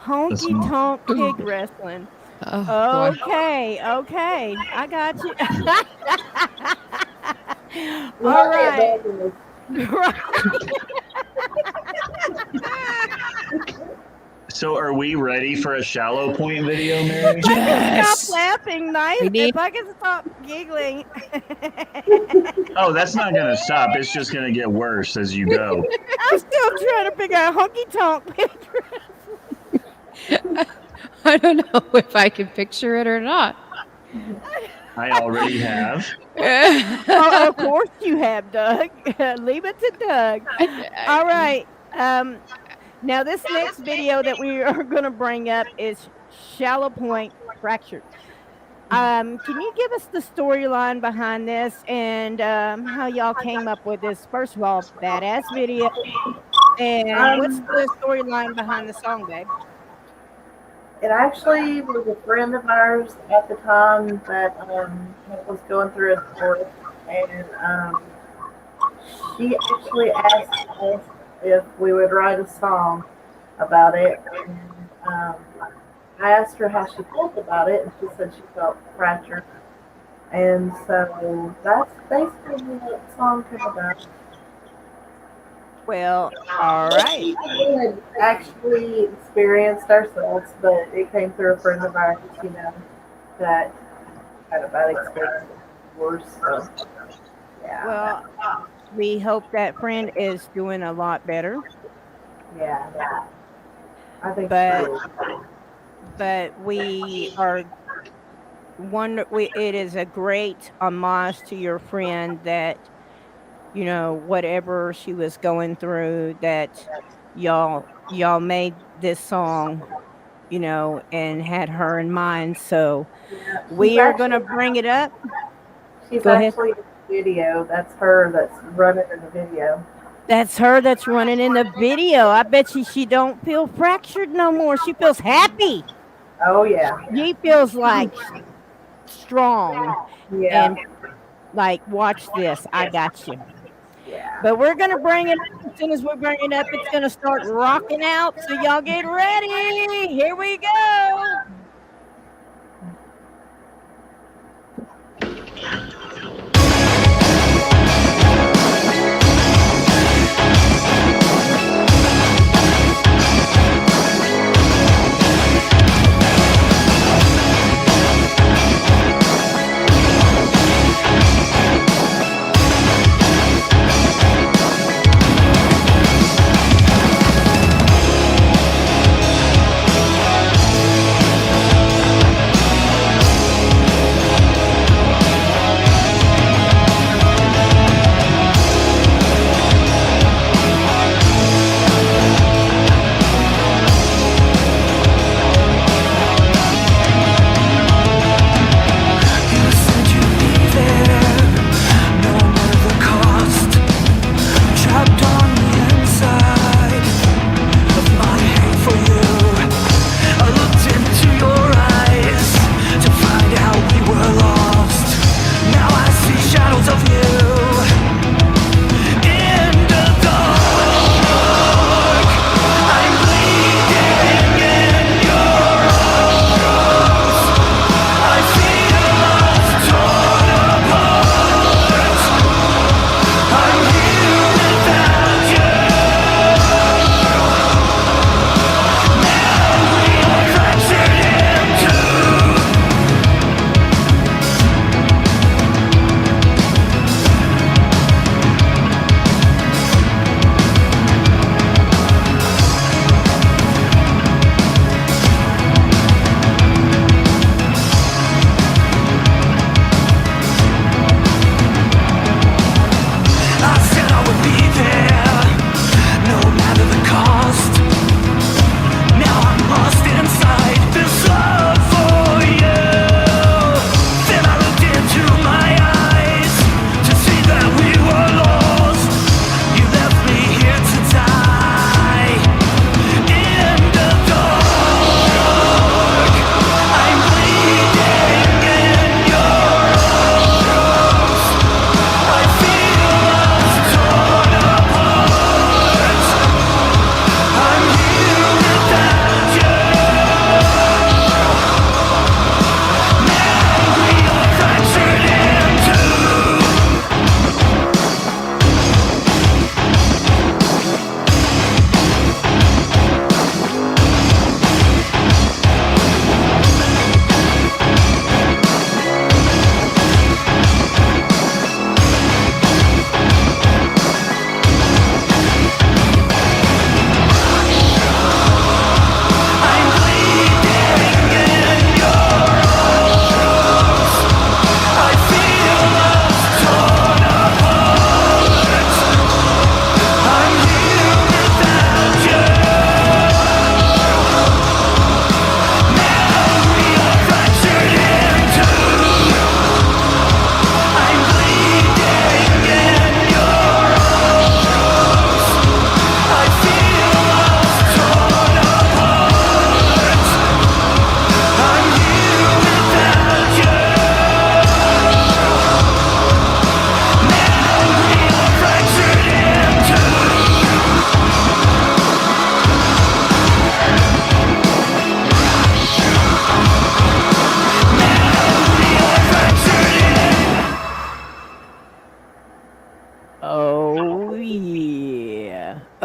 Honky tonk pig wrestling. Oh, boy. Okay, I got you. All right. So, are we ready for a Shallowpoint video, Mary? Stop laughing, nice. We need- If I can stop giggling. Oh, that's not going to stop. It's just going to get worse as you go. I'm still trying to figure out honky tonk pig wrestling. I don't know if I can picture it or not. I already have. Oh, of course you have, Doug. Leave it to Doug. All right. Now this next video that we are going to bring up is Shallowpoint Fractured. Can you give us the storyline behind this and how y'all came up with this? First of all, badass video. And what's the storyline behind the song, babe? It actually was a friend of ours at the time that was going through a divorce, and she actually asked us if we would write a song about it. And I asked her how she felt about it, and she said she felt fractured. And so that's basically what the song came about. Well, all right. We had actually experienced ourselves, but it came through a friend of ours, that had a bad experience with divorce. So, yeah. Well, we hope that friend is doing a lot better. Yeah. I think But so. but we are it is a great homage to your friend that, you know, whatever she was going through, that y'all made this song, you know, and had her in mind. So we are going to bring it up. She's Go ahead. actually in the video. That's her that's running in the video. That's her that's running in the video. I bet you she don't feel fractured no more. She feels happy. Oh, yeah. She feels like strong. Yeah. And like, watch this. I got you. Yeah. But we're going to bring it up. As soon as we bring it up, it's going to start rocking out. So y'all get ready. Here we go.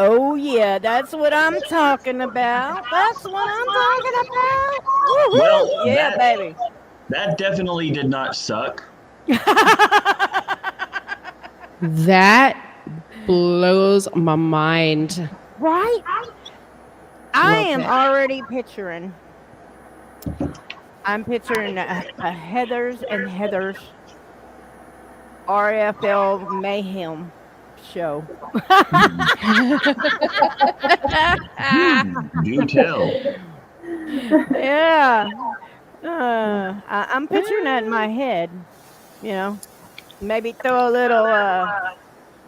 Oh yeah, that's what I'm talking about. That's what I'm talking about. Well, Woohoo! Yeah, baby. that definitely did not suck. That blows my mind. Right? I Love am it. already picturing. I'm picturing a Heathers and Heathers RFL Mayhem show. Do tell. Yeah. I'm picturing that in my head. You know, maybe throw a little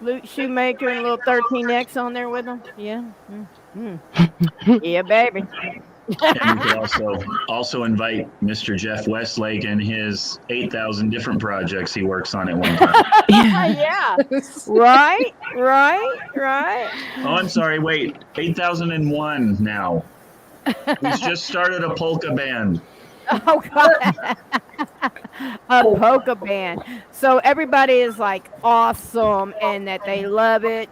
Luke Shoemaker and a little 13X on there with them. Yeah. Yeah, baby. And we could also invite Mr. Jeff Westlake and his 8,000 different projects he works on at one time. Yeah. Right. Oh, I'm sorry. Wait, 8,001 now. He's just started a polka band. Oh God. A polka band. So everybody is like awesome and that they love it.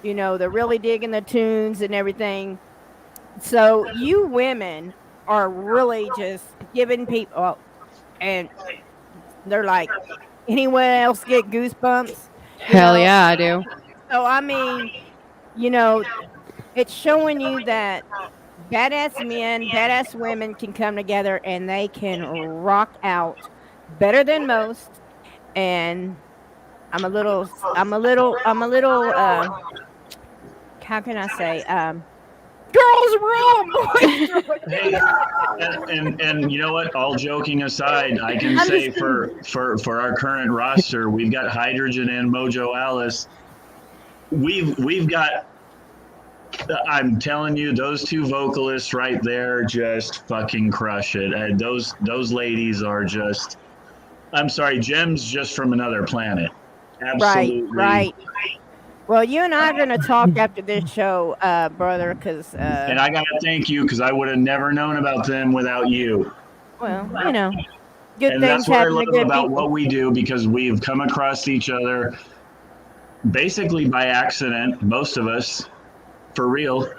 You know, they're really digging the tunes and everything. So you women are really just giving people, and they're like, anyone else get goosebumps? You Hell know? yeah, I do. So I mean, you know, it's showing you that badass men, badass women can come together and they can rock out better than most. And I'm a little how can I say girls rule, boys rule. Hey, and you know what? All joking aside, I can I'm say just for our current roster, we've got Hydrogen and Mojo Alice. We've got. I'm telling you, those two vocalists right there just fucking crush it. And those ladies are just. I'm sorry, gems just from another planet. Absolutely. right. Well, you and I are gonna talk after this show, brother, because And I gotta thank you because I would have never known about them without you. well, you know, good And things that's what I happen to love good about people. what we do because we've come across each other basically by accident, most of us, for real.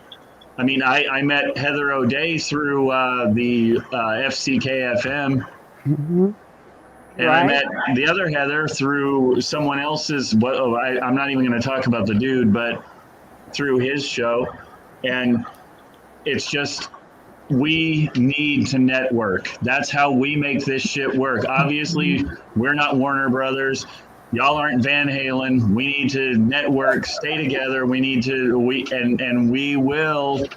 I mean, I met Heather O'Day through the FCKFM, and I met the other Heather through someone else's. I'm not even going to talk about the dude, but through his show. And it's just, we need to network. That's how we make this shit work. Obviously, we're not Warner Brothers. Y'all aren't Van Halen. We need to network, stay together. We need to we will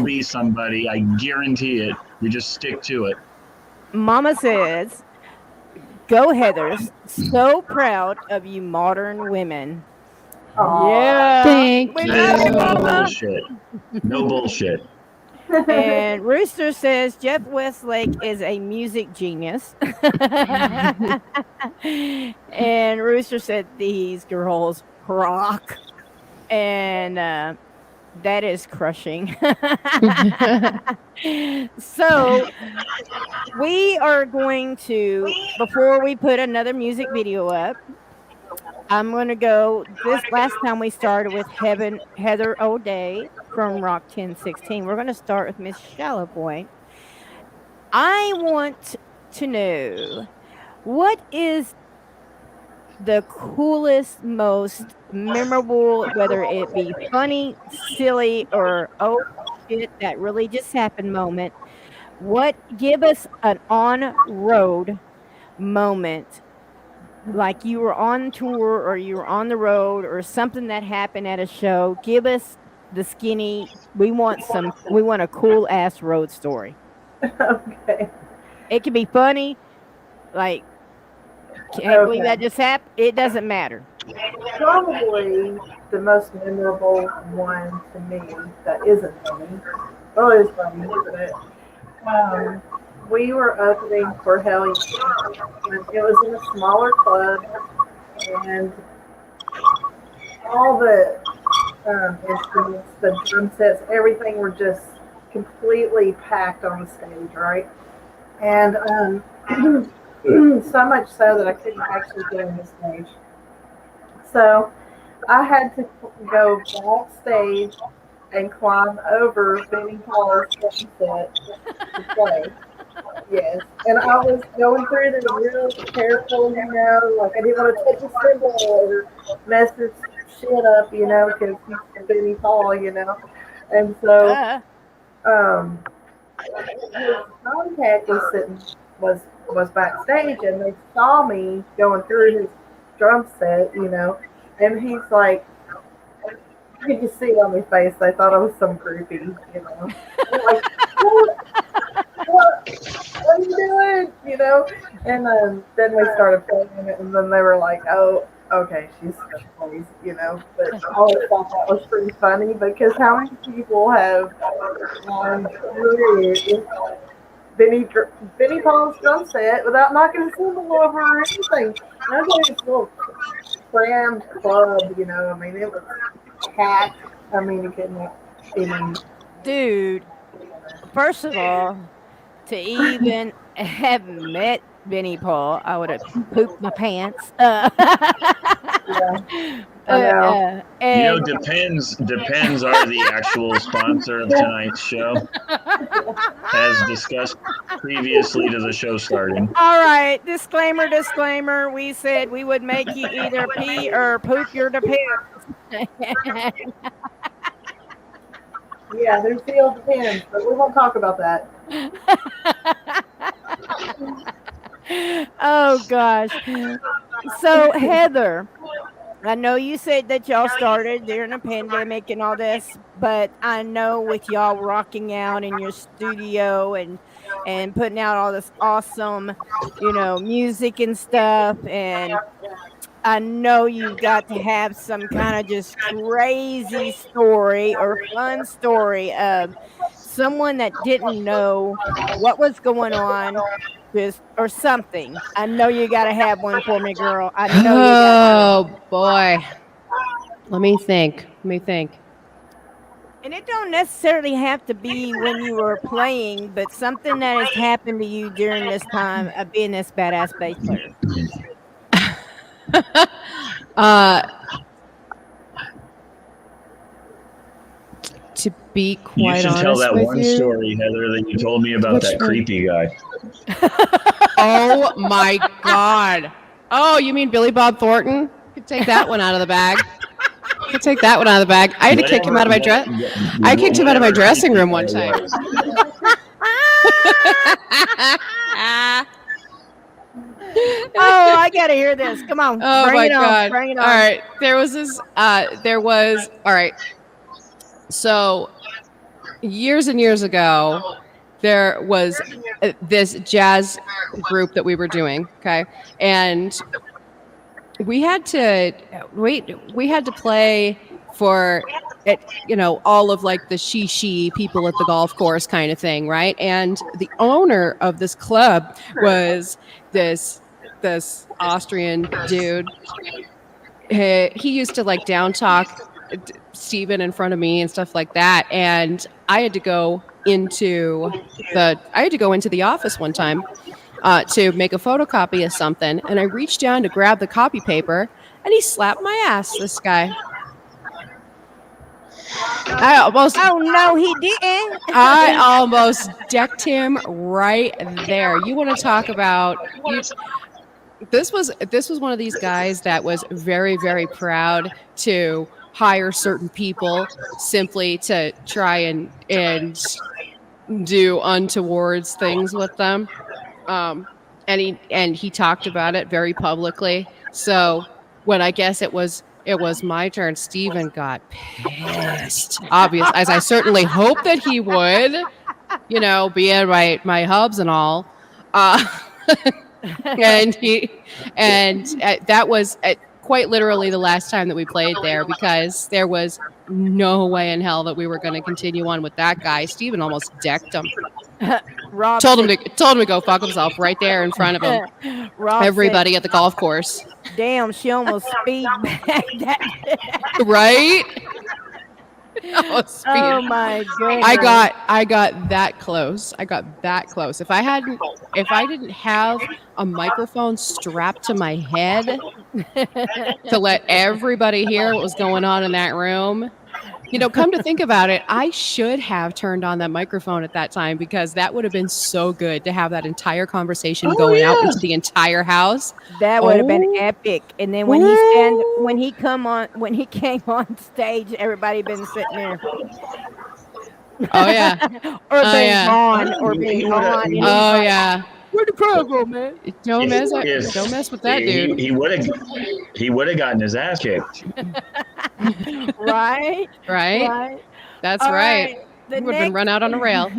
be somebody. I guarantee it. We just stick to it. Mama says, "Go Heathers! So proud of you, modern women." Yeah, Thank we you. love you, That's no Mama. bullshit. No bullshit. And Rooster says Jeff Westlake is a music genius. And Rooster said these girls rock. And that is crushing. So we are going to, before we put another music video up, I'm going to go. This last time we started with Heather O'Day from Rock 1016. We're going to start with Miss Shallowpoint. I want to know, what is the coolest, most memorable, whether it be funny, silly, or oh shit, that really just happened moment. Give us an on road moment, like you were on tour or you were on the road or something that happened at a show. Give us the skinny. We want a cool ass road story. Okay. It can be funny, like can't believe that just happened. It doesn't matter. Probably the most memorable one to me that isn't funny. Well, it is funny, but we were opening for Hell Yeah. And it was in a smaller club, and all the instruments, the drum sets, everything were just completely packed on the stage, right? And so much so that I couldn't actually get on the stage. So I had to go backstage and climb over Benny Paul's drum set to play. Yes, and I was going through this real careful, like I didn't want to touch a cymbal or mess his shit up, because he's Benny Paul, and so Uh, um, his contact was backstage, and they saw me going through his drum set, and he's like, you could just see it on my face. They thought I was some groupie, I'm like, what are you doing? And then we started playing it, and then they were like, oh, okay, she's funny, But I always thought that was pretty funny because how many people have through Benny Paul's drum set without knocking a cymbal over or anything? And I was like, this little crammed club, I mean, it was packed. I mean, you couldn't even. dude, first of all, to even have met Benny Paul, I would have pooped my pants. Yeah, I know. And Depends are the actual sponsor of tonight's show, as discussed previously to the show starting. all right, disclaimer. We said we would make you either pee or poop your depends. Yeah, there's still depends, but we won't talk about that. Oh gosh. So Heather, I know you said that y'all started during the pandemic and all this, but I know with y'all rocking out in your studio and putting out all this awesome, music and stuff, and I know you've got to have some kind of just crazy story or fun story of someone that didn't know what was going on, just or something. I know you got to have one for me, girl. I know you got to. Oh boy. Let me think. And it don't necessarily have to be when you were playing, but something that has happened to you during this time of being this badass bass player. To be You quite should honest tell that with one you, story, Heather, that you told me about Which that one? creepy guy. Oh my God. Oh, you mean Billy Bob Thornton? Could take that one out of the bag. I had to kick him out of my dress. I kicked him out of my dressing room one time. Oh, I gotta hear this. Come on. Oh bring my it on. God. Bring it on. All right. All right. So years and years ago, there was this jazz group that we were doing. Okay. And we had to play for it, all of like the she people at the golf course kind of thing. Right. And the owner of this club was this Austrian dude. He used to like down talk Steven in front of me and stuff like that. And I had to go into the office one time to make a photocopy of something. And I reached down to grab the copy paper and he slapped my ass, this guy. Oh no, he didn't. I almost decked him right there. You want to talk about this was one of these guys that was very, very proud to hire certain people simply to try and do untoward things with them. And he talked about it very publicly. So when I guess it was my turn, Steven got pissed. Obvious, as I certainly hope that he would, being my hubs and all. And that was quite literally the last time that we played there, because there was no way in hell that we were going to continue on with that guy. Steven almost decked him. Rob told him to go fuck himself right there in front of him. Rob Everybody at the golf course. Damn, she almost speed back that. Right? Oh my goodness. I got that close. If I didn't have a microphone strapped to my head, to let everybody hear what was going on in that room. You know, come to think about it, I should have turned on that microphone at that time because that would have been so good to have that entire conversation going out into the entire house. That would have been Oh. epic. And then when he came on stage, everybody been sitting there. Oh yeah. or Oh, being yeah. gone or He being would've- gone. And he's Oh like, yeah. where'd the crowd go, man? Don't mess Yes. don't mess with that dude. He would have gotten his ass kicked. Right? Right? Right. That's All right. The He would have been run out on a rail.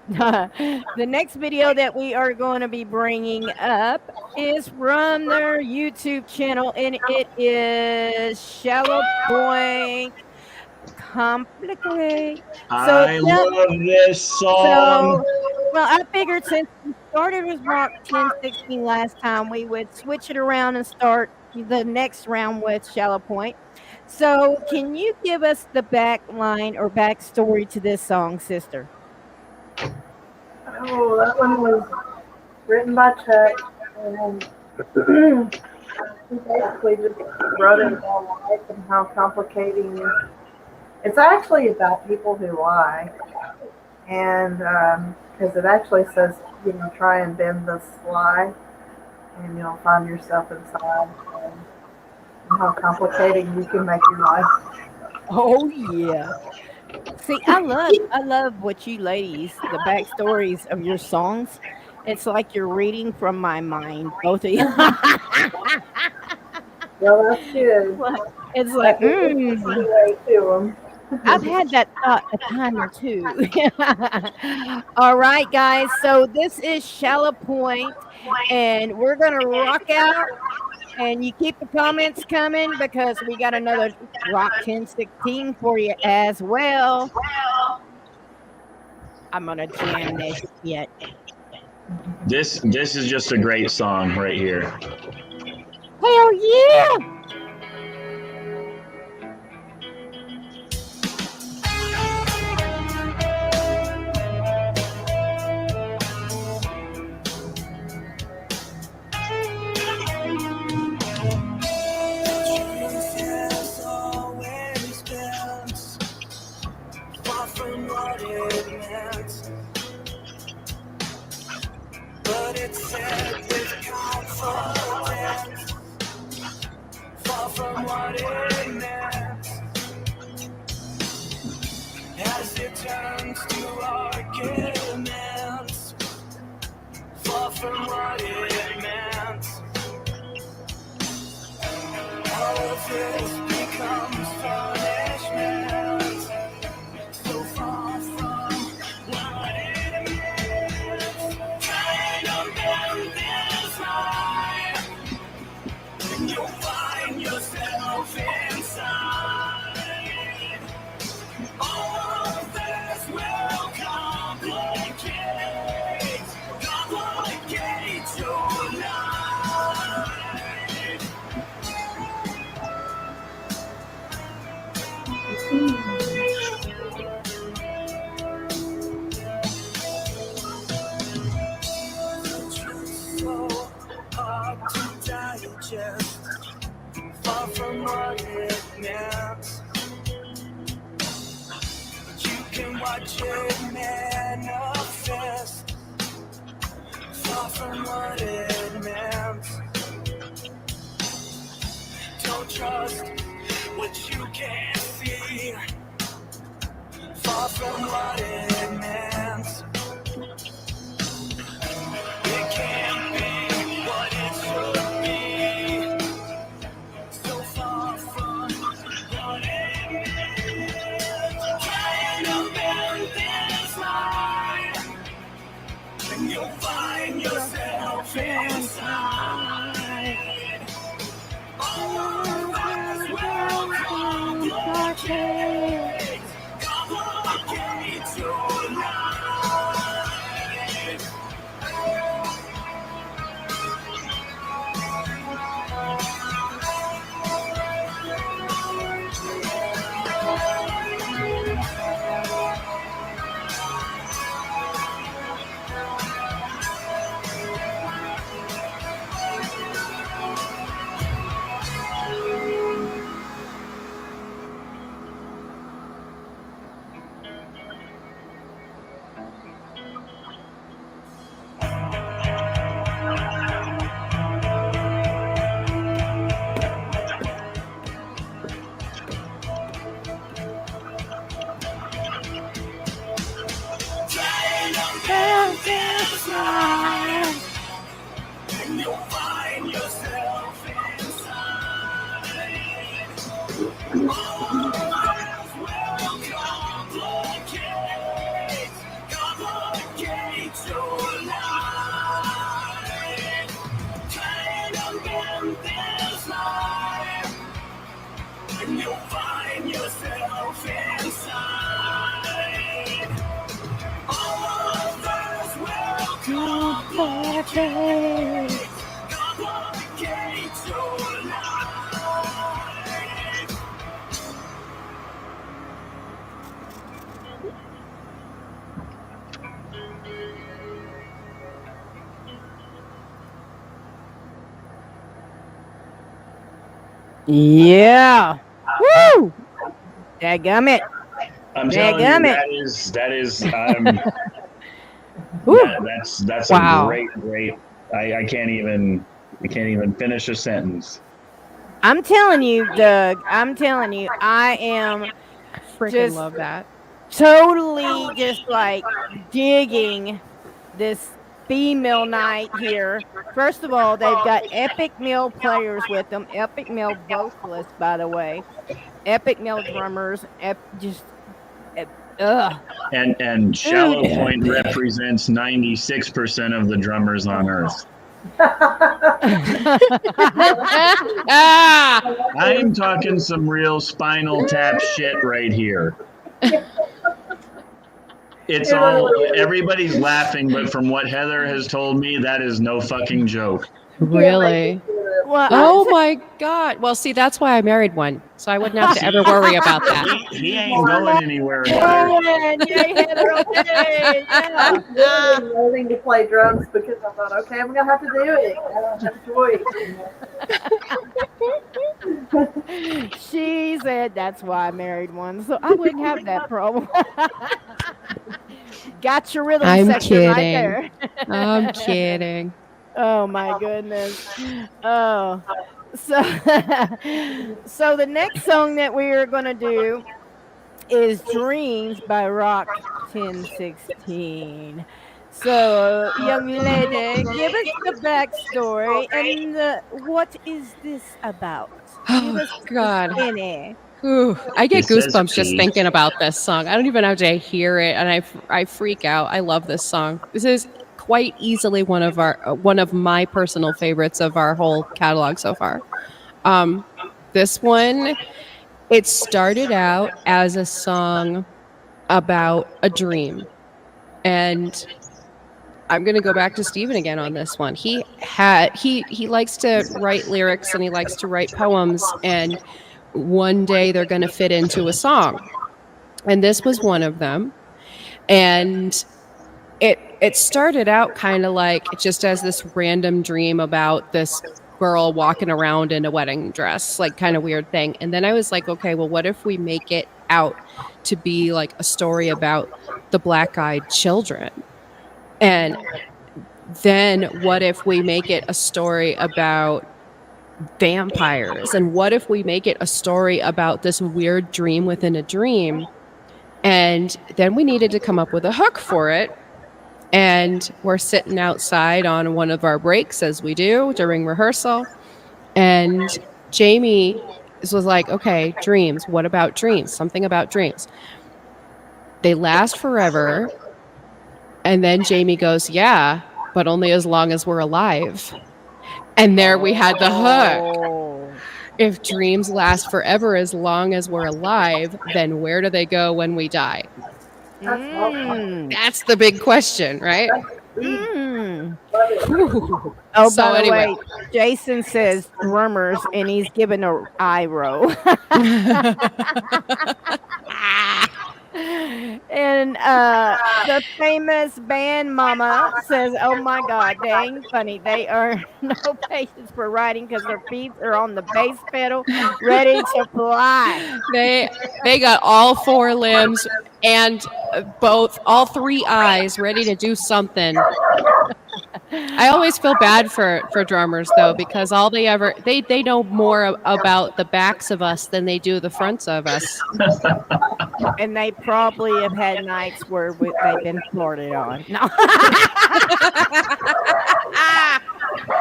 the next video that we are going to be bringing up is from their YouTube channel, and it is Shallowpoint Complicate. I love this song. Well, I figured since we started with Rock 1016 last time, we would switch it around and start the next round with Shallow Point. So, can you give us the back line or backstory to this song, sister? Oh, that one was written by Chuck, and he basically just wrote it about life and how complicating. It's actually about people who lie, and because it actually says, you know, try and bend this lie, and you'll find yourself inside, and how complicating you can make your life. Oh yeah. See, I love what you ladies, the backstories of your songs. It's like you're reading from my mind, both of you. Well, that's good. It's like, Way to 'em. I've had that thought a time or two. All right, guys. So this is Shallow Point, and we're gonna rock out. And you keep the comments coming because we got another Rock 1016 for you as well. I'm gonna jam this yet. This is just a great song right here. Hell yeah! But it's said with confidence, far from what it meant. As it turns to arguments, far from what it meant. All of this becomes punishment, so far from what it meant. Trying to bend this line, and you'll find yourself inside. All of this will complicate your life. So hard to digest, far from what it meant. But you can watch it manifest, far from what it meant. Don't trust what you can't see, far from what it meant. It can't be what it should be, so far from what it meant. Trying to bend this line, and you'll find yourself inside. All of us will complicate your life. inside. And you'll find yourself inside. Others will complicate your life. Trying to mend this life. And you'll find yourself inside. Others will complicate your life. Yeah. Woo! Dadgummit. I'm telling you, Dadgummit. that is Woo. that's Wow. a great. I can't even finish a sentence. I'm telling you, Doug. I'm telling you, I am Freaking Just- love that. totally just like digging this female night here. First of all, they've got epic male players with them, epic male vocalists, by the way, epic male drummers, ugh. And Shallowpoint represents 96% of the drummers on Earth. Ah! I'm talking some real Spinal Tap shit right here. It's all, everybody's laughing, but from what Heather has told me, that is no fucking joke. Really? Well, Oh my God. Well, see, that's why I married one. So I wouldn't have to ever worry about that. He ain't going anywhere. Heather. Yay, Heather, okay, yeah. I'm literally learning to play drums because I thought, okay, I'm gonna have to do it. I don't have a choice. She said that's why I married one, so I wouldn't have that problem. Got your rhythm I'm section right kidding. there. I'm kidding. Oh my goodness. Oh, so so the next song that we are going to do is "Dreams" by ROK 1016. So, young lady, give us the backstory and what is this about? Give us Oh, God. Skinny. Ooh, I get It says goosebumps just peace. thinking about this song. I don't even have to hear it, and I freak out. I love this song. This is quite easily one of my personal favorites of our whole catalog so far. This one, it started out as a song about a dream, and I'm going to go back to Steven again on this one. He likes to write lyrics and he likes to write poems, and one day they're going to fit into a song. And this was one of them. And it started out kind of like just as this random dream about this girl walking around in a wedding dress, like kind of weird thing. And then I was like, okay, well, what if we make it out to be like a story about the black-eyed children? And then what if we make it a story about vampires? And what if we make it a story about this weird dream within a dream? And then we needed to come up with a hook for it. And we're sitting outside on one of our breaks, as we do during rehearsal. And Jamie was like, okay, dreams. What about dreams? Something about dreams. They last forever. And then Jamie goes, yeah, but only as long as we're alive. And there we had the hook. Oh. If dreams last forever as long as we're alive, then where do they go when we die? Mm. That's the big question, right? Mm. Ooh. Oh, So by the anyway. way, Jason says drummers, and he's giving a eye roll. And the famous band Mama says, "Oh my God, dang funny! They are no patience for writing because their feet are on the bass pedal, ready to fly." They got all four limbs and all three eyes ready to do something. I always feel bad for drummers though, because all they know more about the backs of us than they do the fronts of us. And they probably have had nights where they've been flirted on. No.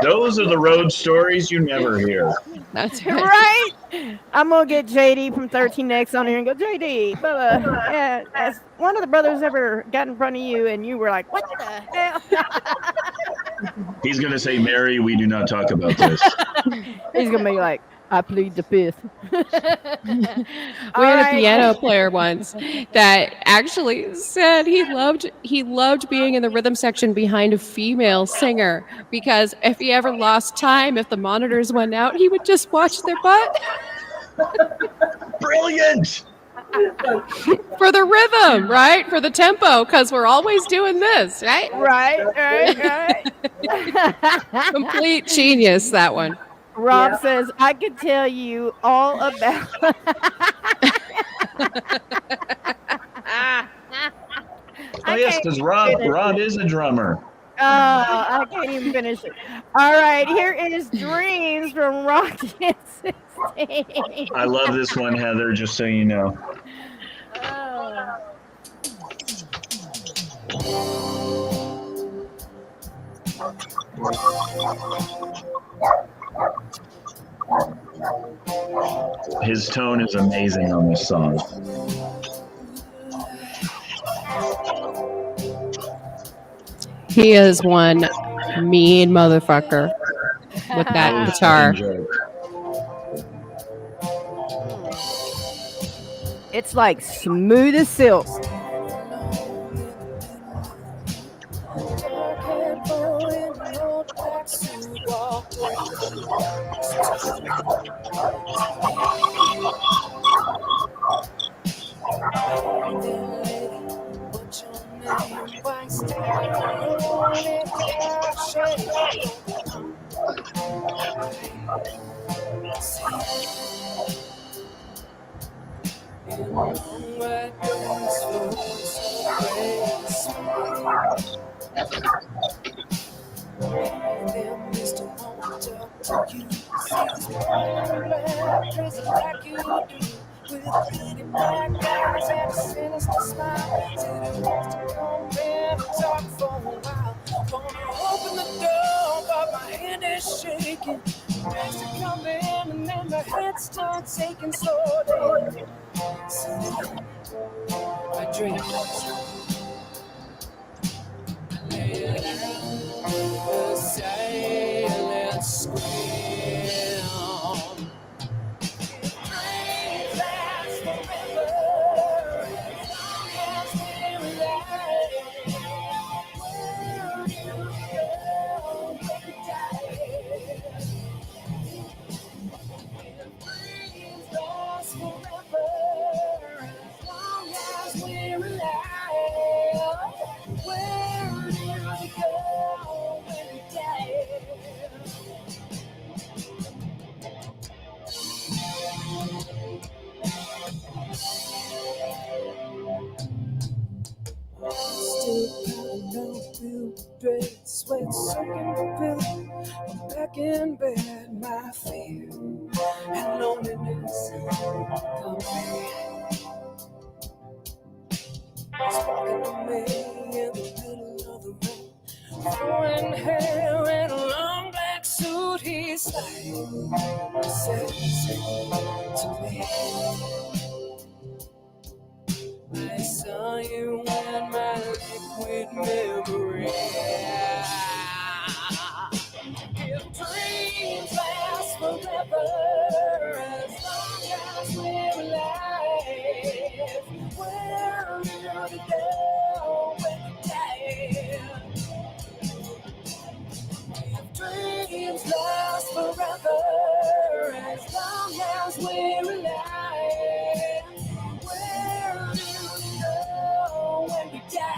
Those are the road stories you never hear. That's right. Right? I'm gonna get JD from 13X on here and go, JD, yeah, has one of the brothers ever got in front of you and you were like, what the hell? He's going to say, Mary, we do not talk about this. He's gonna be like, I plead the fifth. We had a piano player once that actually said he loved being in the rhythm section behind a female singer, because if he ever lost time, if the monitors went out, he would just watch their butt. Brilliant! For the rhythm, right? For the tempo, because we're always doing this, right? Right. Complete genius, that one. Rob says, I could tell you all about. Oh, yes, because Rob is a drummer. Oh, I can't even finish it. All right, here is Dreams from ROK 16. I love this one, Heather, just so you know. Oh. His tone is amazing on this song. He is one mean motherfucker with that guitar. It's like smooth as silk. Back in bed, my fear and loneliness come walking to me in the middle of the room, flowing hair and a long black suit. He's like, says to me, I saw you in my liquid memory. If dreams last forever, as long as we're alive, where will we go when we die? If dreams last forever, as long as we're alive, where will we go when we die?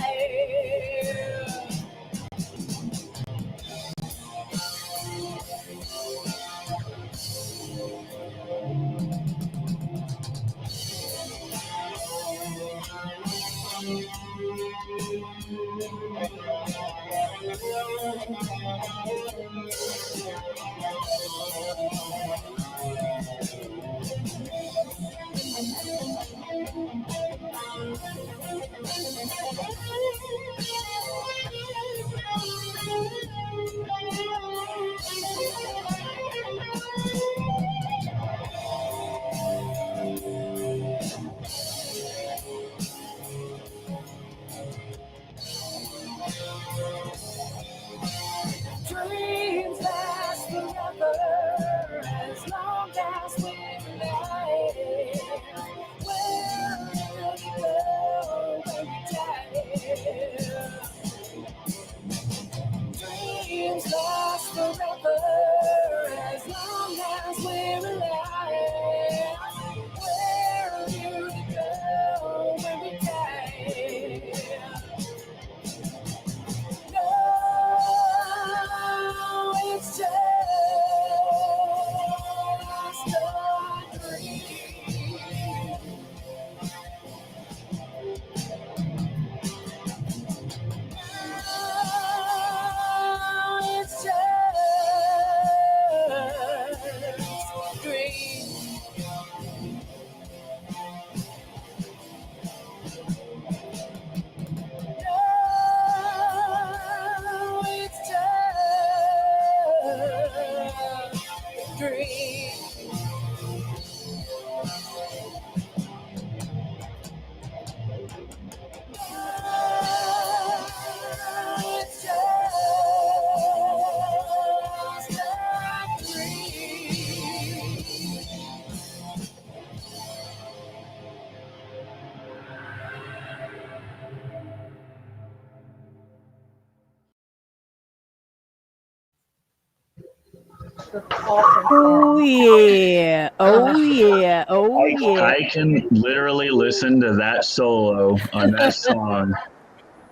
the false Oh yeah. Oh yeah. Oh I, yeah. I can literally listen to that solo on that song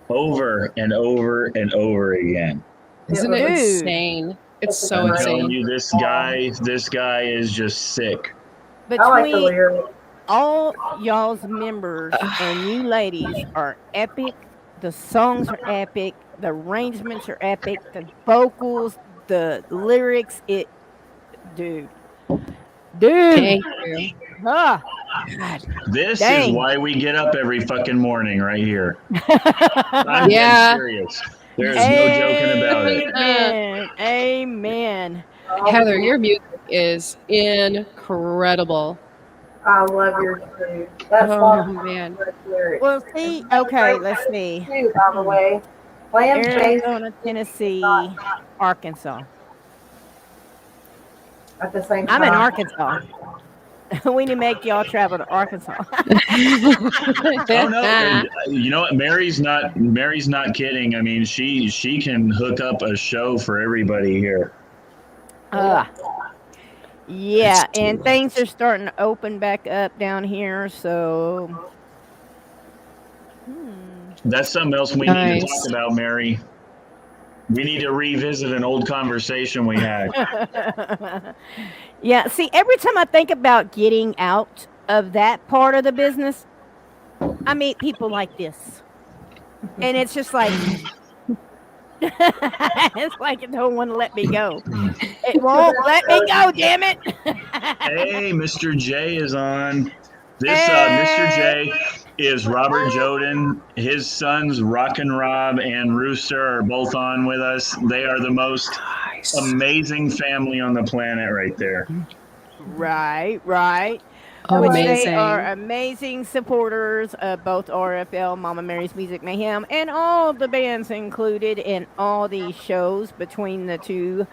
over and over and over again. Isn't it Dude. insane? It's so I'm telling insane. you, this guy is just sick. I like the Between lyrics. all y'all's members and you ladies are epic. The songs are epic. The arrangements are epic. The vocals, the lyrics, dude. Thank you. Ah, God. This Dang. is why we get up every fucking morning right here. I'm Yeah. dead serious. There's no joking about it. Amen. Amen. Heather, your music is incredible. I love yours too. That's Oh, man. lyrics. Well, see, okay, let's see. Too, by the way, playing bass Arizona, Tennessee, Arkansas. at the same time. I'm in Arkansas. We need to make y'all travel to Arkansas. Oh no, and, you know what? Mary's not kidding. I mean, she can hook up a show for everybody here. Yeah, and things are starting to open back up down here, so That's something else we need to Nice. talk about, Mary. We need to revisit an old conversation we had. yeah, see, every time I think about getting out of that part of the business, I meet people like this. And it's just like it's like it don't want to let me go. It won't let me go, damn it. Hey, Mr. J is on. This Mr. J is Robert Joden. His sons, Rockin' Rob and Rooster, are both on with us. They are the most amazing family on the planet right there. Right. Which they are amazing supporters of both RFL, Mama Mary's Music Mayhem, and all the bands included in all these shows between the two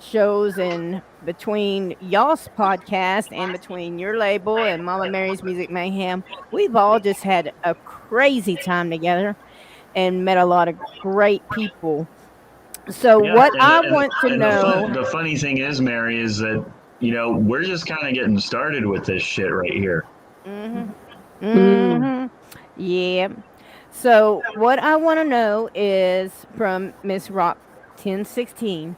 shows and between y'all's podcast and between your label and Mama Mary's Music Mayhem. We've all just had a crazy time together and met a lot of great people. So Yeah, what and- I and- want to and know. The funny thing is, Mary, is that, you know, we're just kind of getting started with this shit right here. Yeah. So what I want to know is from Miss Rock 1016.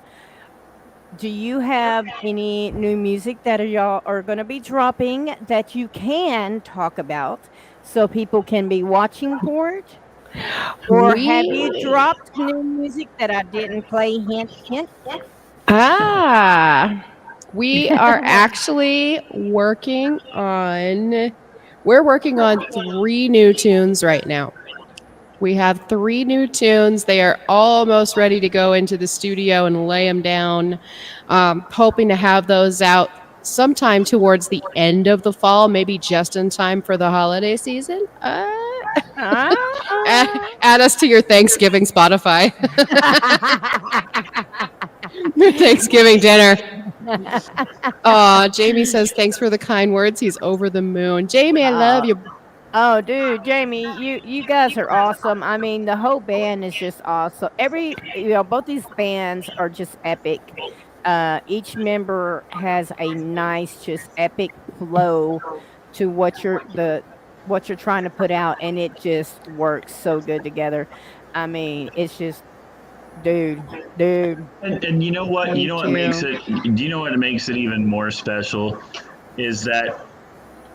Do you have any new music that y'all are going to be dropping that you can talk about so people can be watching for it? Or have you dropped new music that I didn't play? Hint, hint. We are actually working on 3 new tunes right now. We have 3 new tunes. They are almost ready to go into the studio and lay them down. Hoping to have those out sometime towards the end of the fall, maybe just in time for the holiday season. Add us to your Thanksgiving Spotify. Your Thanksgiving dinner. Jamie says, thanks for the kind words. He's over the moon. Jamie, I love you. Oh, dude, Jamie, you guys are awesome. I mean, the whole band is just awesome. Both these bands are just epic. Each member has a nice, just epic flow to what you're trying to put out, and it just works so good together. I mean, it's just, dude. And you know what? Thank you know what you. makes it? Do you know what makes it even more special? Is that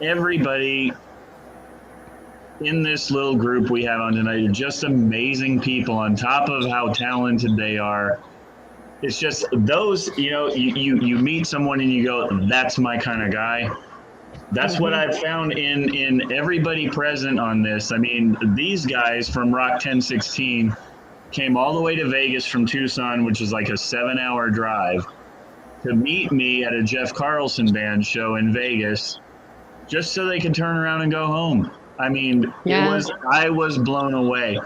everybody in this little group we have on tonight are just amazing people. On top of how talented they are, it's just those. You know, you meet someone and you go, "That's my kind of guy." That's what I've found in everybody present on this. I mean, these guys from Rock 1016 came all the way to Vegas from Tucson, which is like a 7-hour drive, to meet me at a Jeff Carlson band show in Vegas, just so they could turn around and go home. I mean, I was blown away.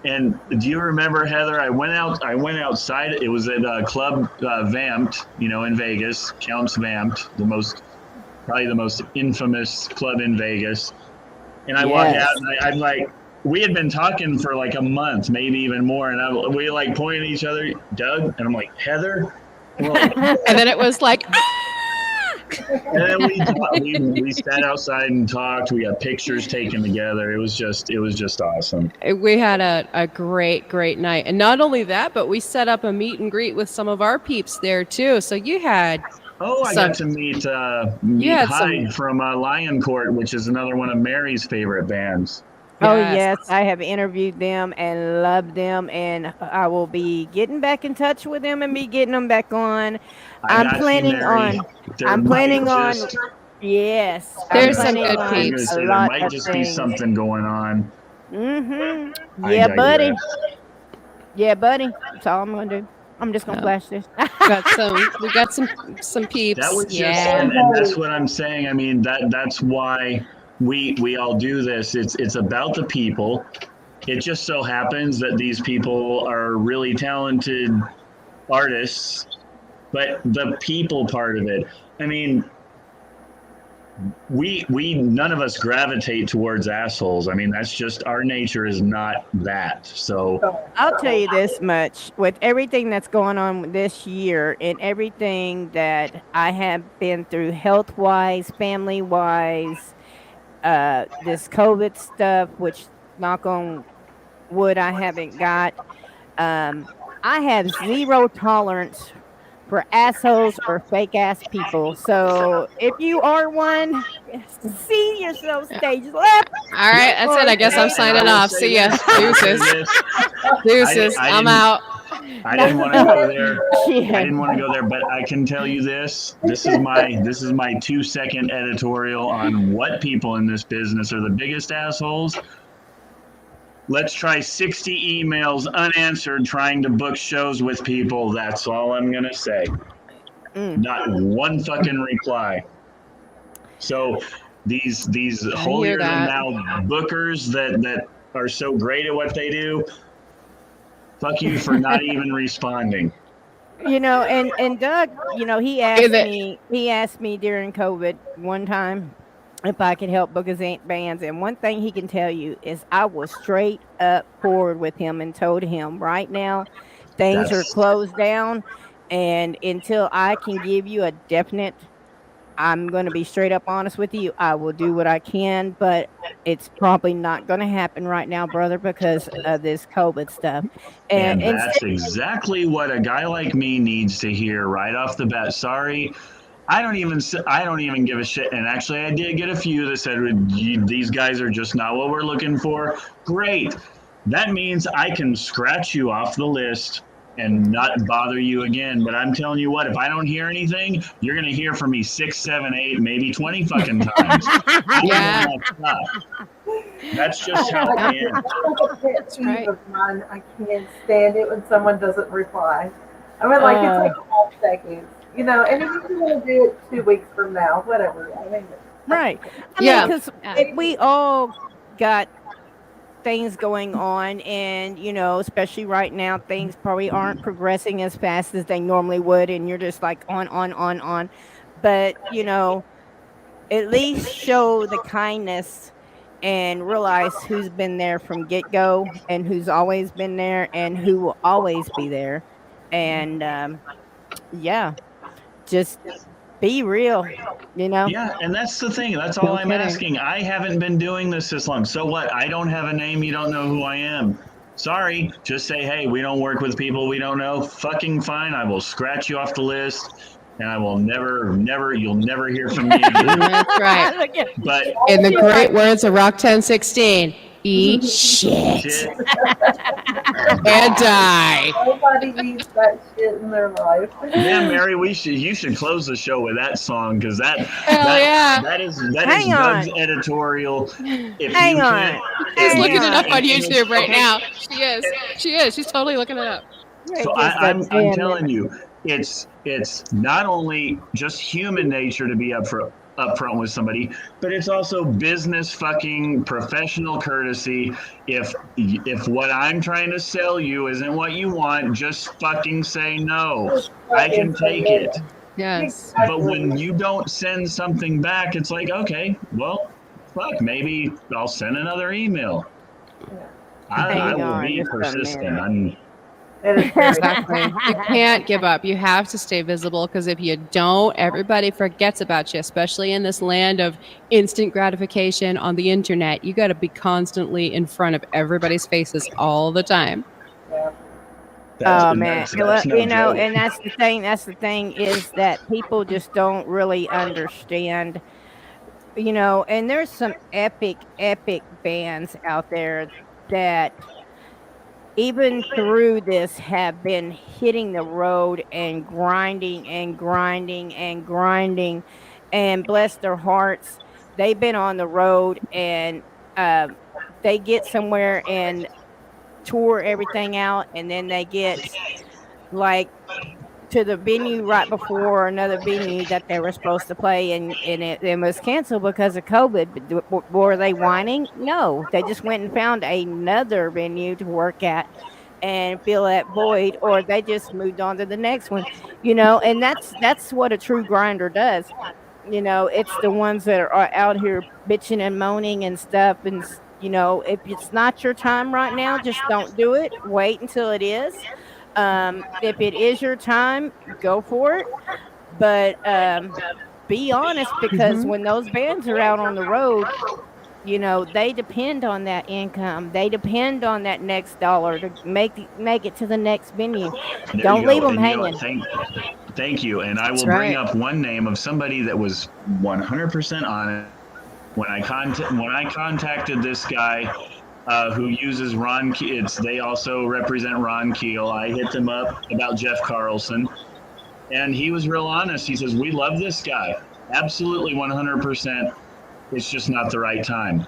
And do you remember, Heather? I went outside. It was at Club Vamped, in Vegas. Counts Vamped, probably the most infamous club in Vegas. And I walked out, and I'm like, we had been talking for like a month, maybe even more, and we like pointed at each other, Doug, and I'm like, Heather, Well, And then it was like, and then we sat outside and talked. We got pictures taken together. It was just awesome. we had a great night. And not only that, but we set up a meet and greet with some of our peeps there too. So you had I got to meet had Hyde from Lion Court, which is another one of Mary's favorite bands. Oh, Yes. yes. I have interviewed them and loved them, and I will be getting back in touch with them and be getting them back on. I I'm got you, planning Mary. on. There I'm might planning on. just- Yes. There's I'm some planning good on I was peeps. gonna a say there lot might of just be things. something going on. Mm-hmm. I Yeah, buddy. digress. Yeah, buddy. That's all I'm gonna do. I'm just gonna No. flash this. We got some peeps. That was just, yeah. and that's what I'm saying. I mean, that's why we all do this. It's about the people. It just so happens that these people are really talented artists, but the people part of it. I mean, we none of us gravitate towards assholes. I mean, that's just our nature is not that. So I'll tell you this much: with everything that's going on this year and everything that I have been through, health-wise, family-wise, this COVID stuff, which knock on wood, I haven't got. I have zero tolerance for assholes or fake ass people. So if you are one, see yourself stage left. All right, that's it. I guess I'm And signing I will off. say See ya. this, I will say Deuces. this. Deuces. I I'm didn't- out. I didn't want to go there. Yeah. I didn't want to go there, but I can tell you this. This is my 2-second editorial on what people in this business are the biggest assholes. Let's try 60 emails unanswered trying to book shows with people. That's all I'm gonna say. Not one fucking reply. So these holier than that. thou bookers that are so great at what they do, fuck you for not even responding. You know, and Doug, you know, he asked me during COVID one time if I could help book his bands, and one thing he can tell you is I was straight up forward with him and told him right now things are That's- closed down, and until I can give you a definite, I'm going to be straight up honest with you, I will do what I can, but it's probably not going to happen right now, brother, because of this COVID stuff. And And that's exactly what a guy like me needs to hear right off the bat. Sorry, I don't even give a shit. And actually, I did get a few that said these guys are just not what we're looking for. Great. That means I can scratch you off the list and not bother you again. But I'm telling you what, if I don't hear anything, you're gonna hear from me 6, 7, 8, maybe 20 fucking times. Yeah. That's just how I am. That's right. Of mine. I can't stand it when someone doesn't reply. I mean, like it's like 5 seconds, you know. And if you want to do it 2 weeks from now, whatever. I mean, right. I Yeah. mean, because we all got things going on, and you know, especially right now, things probably aren't progressing as fast as they normally would, and you're just like on. But you know, at least show the kindness and realize who's been there from get go and who's always been there and who will always be there. And yeah, just be real, you know? Yeah, and that's the thing. That's all No I'm kidding. asking. I haven't been doing this long. So what? I don't have a name. You don't know who I am. Sorry. Just say, hey, we don't work with people we don't know. Fucking fine. I will scratch you off the list, and I will you'll never hear from me again. That's right. Look at- But In the great words of Rock 1016, eat shit shit, and die. nobody needs that shit in their life. yeah, Mary, you should close the show with that song because Hell yeah. that is Hang Doug's on. editorial. If Hang you on. can't- She's Hang looking it up on and it's- YouTube right okay, now. She is. She's totally looking it up. So Just a I'm damn telling you, it's not only just human nature to be upfront with somebody, but it's also business fucking professional courtesy. If what I'm trying to sell you isn't what you want, just fucking say no. I can take it. Yes. But when you don't send something back, it's like, okay, well, fuck, maybe I'll send another email. I Hang will on be just a persistent. minute. It is very Exactly. You can't give up. You have to stay visible, because if you don't, everybody forgets about you, especially in this land of instant gratification on the internet. You got to be constantly in front of everybody's faces all the time. yeah. Oh man, That's no you know, joke. and that's the thing. That's the thing is that people just don't really understand, you know. And there's some epic bands out there that even through this have been hitting the road and grinding and grinding and grinding, and bless their hearts, they've been on the road and um, they get somewhere and tour everything out, and then they get like to the venue right before another venue that they were supposed to play, and it was canceled because of COVID. But were they whining? No, they just went and found another venue to work at and fill that void, or they just moved on to the next one, you know. And that's what a true grinder does. You know, it's the ones that are out here bitching and moaning and stuff. And you know, if it's not your time right now, just don't do it. Wait until it is. If it is your time, go for it. But be honest, because Mhm. when those bands are out on the road, you know, they depend on that income. They depend on that next dollar to make it to the next venue. There you Don't go. leave them And you know hanging. what? Thank you. And I That's will bring right. up one name of somebody that was 100% honest. When I contacted this guy who uses Ron, they also represent Ron Keel. I hit them up about Jeff Carlson, and he was real honest. He says, "We love this guy, absolutely 100%. It's just not the right time."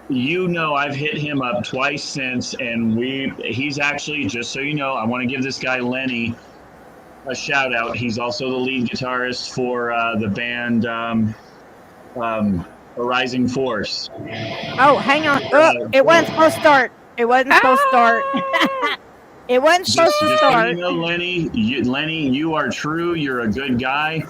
You know, I've hit him up twice since, and he's actually, just so you know, I want to give this guy Lenny a shout out. He's also the lead guitarist for the band A Rising Force. Oh, hang on. Oh, it wasn't supposed to start. It wasn't supposed to start. Ah! It wasn't supposed to Just so you start. know, Lenny, you are true. You're a good guy.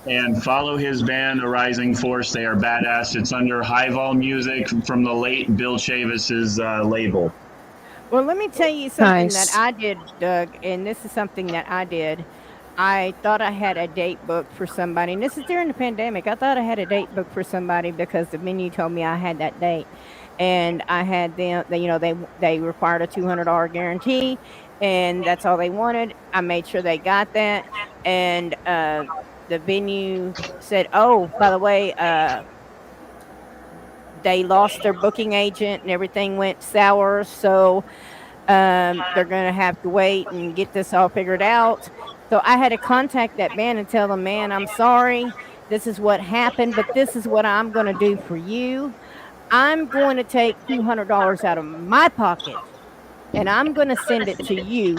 And follow his band, A Rising Force. They are badass. It's under High Vol Music from the late Bill Chavis's label. Well, let me tell you something that Nice. I did, Doug, and this is something that I did. I thought I had a date booked for somebody, and this is during the pandemic. I thought I had a date booked for somebody because the venue told me I had that date, and I had them. You know, they required a $200 guarantee, and that's all they wanted. I made sure they got that, and the venue said, "Oh, by the way, they lost their booking agent, and everything went sour, so." They're going to have to wait and get this all figured out. So I had to contact that band and tell them, man, I'm sorry. This is what happened, but this is what I'm going to do for you. I'm going to take $200 out of my pocket and I'm going to send it to you.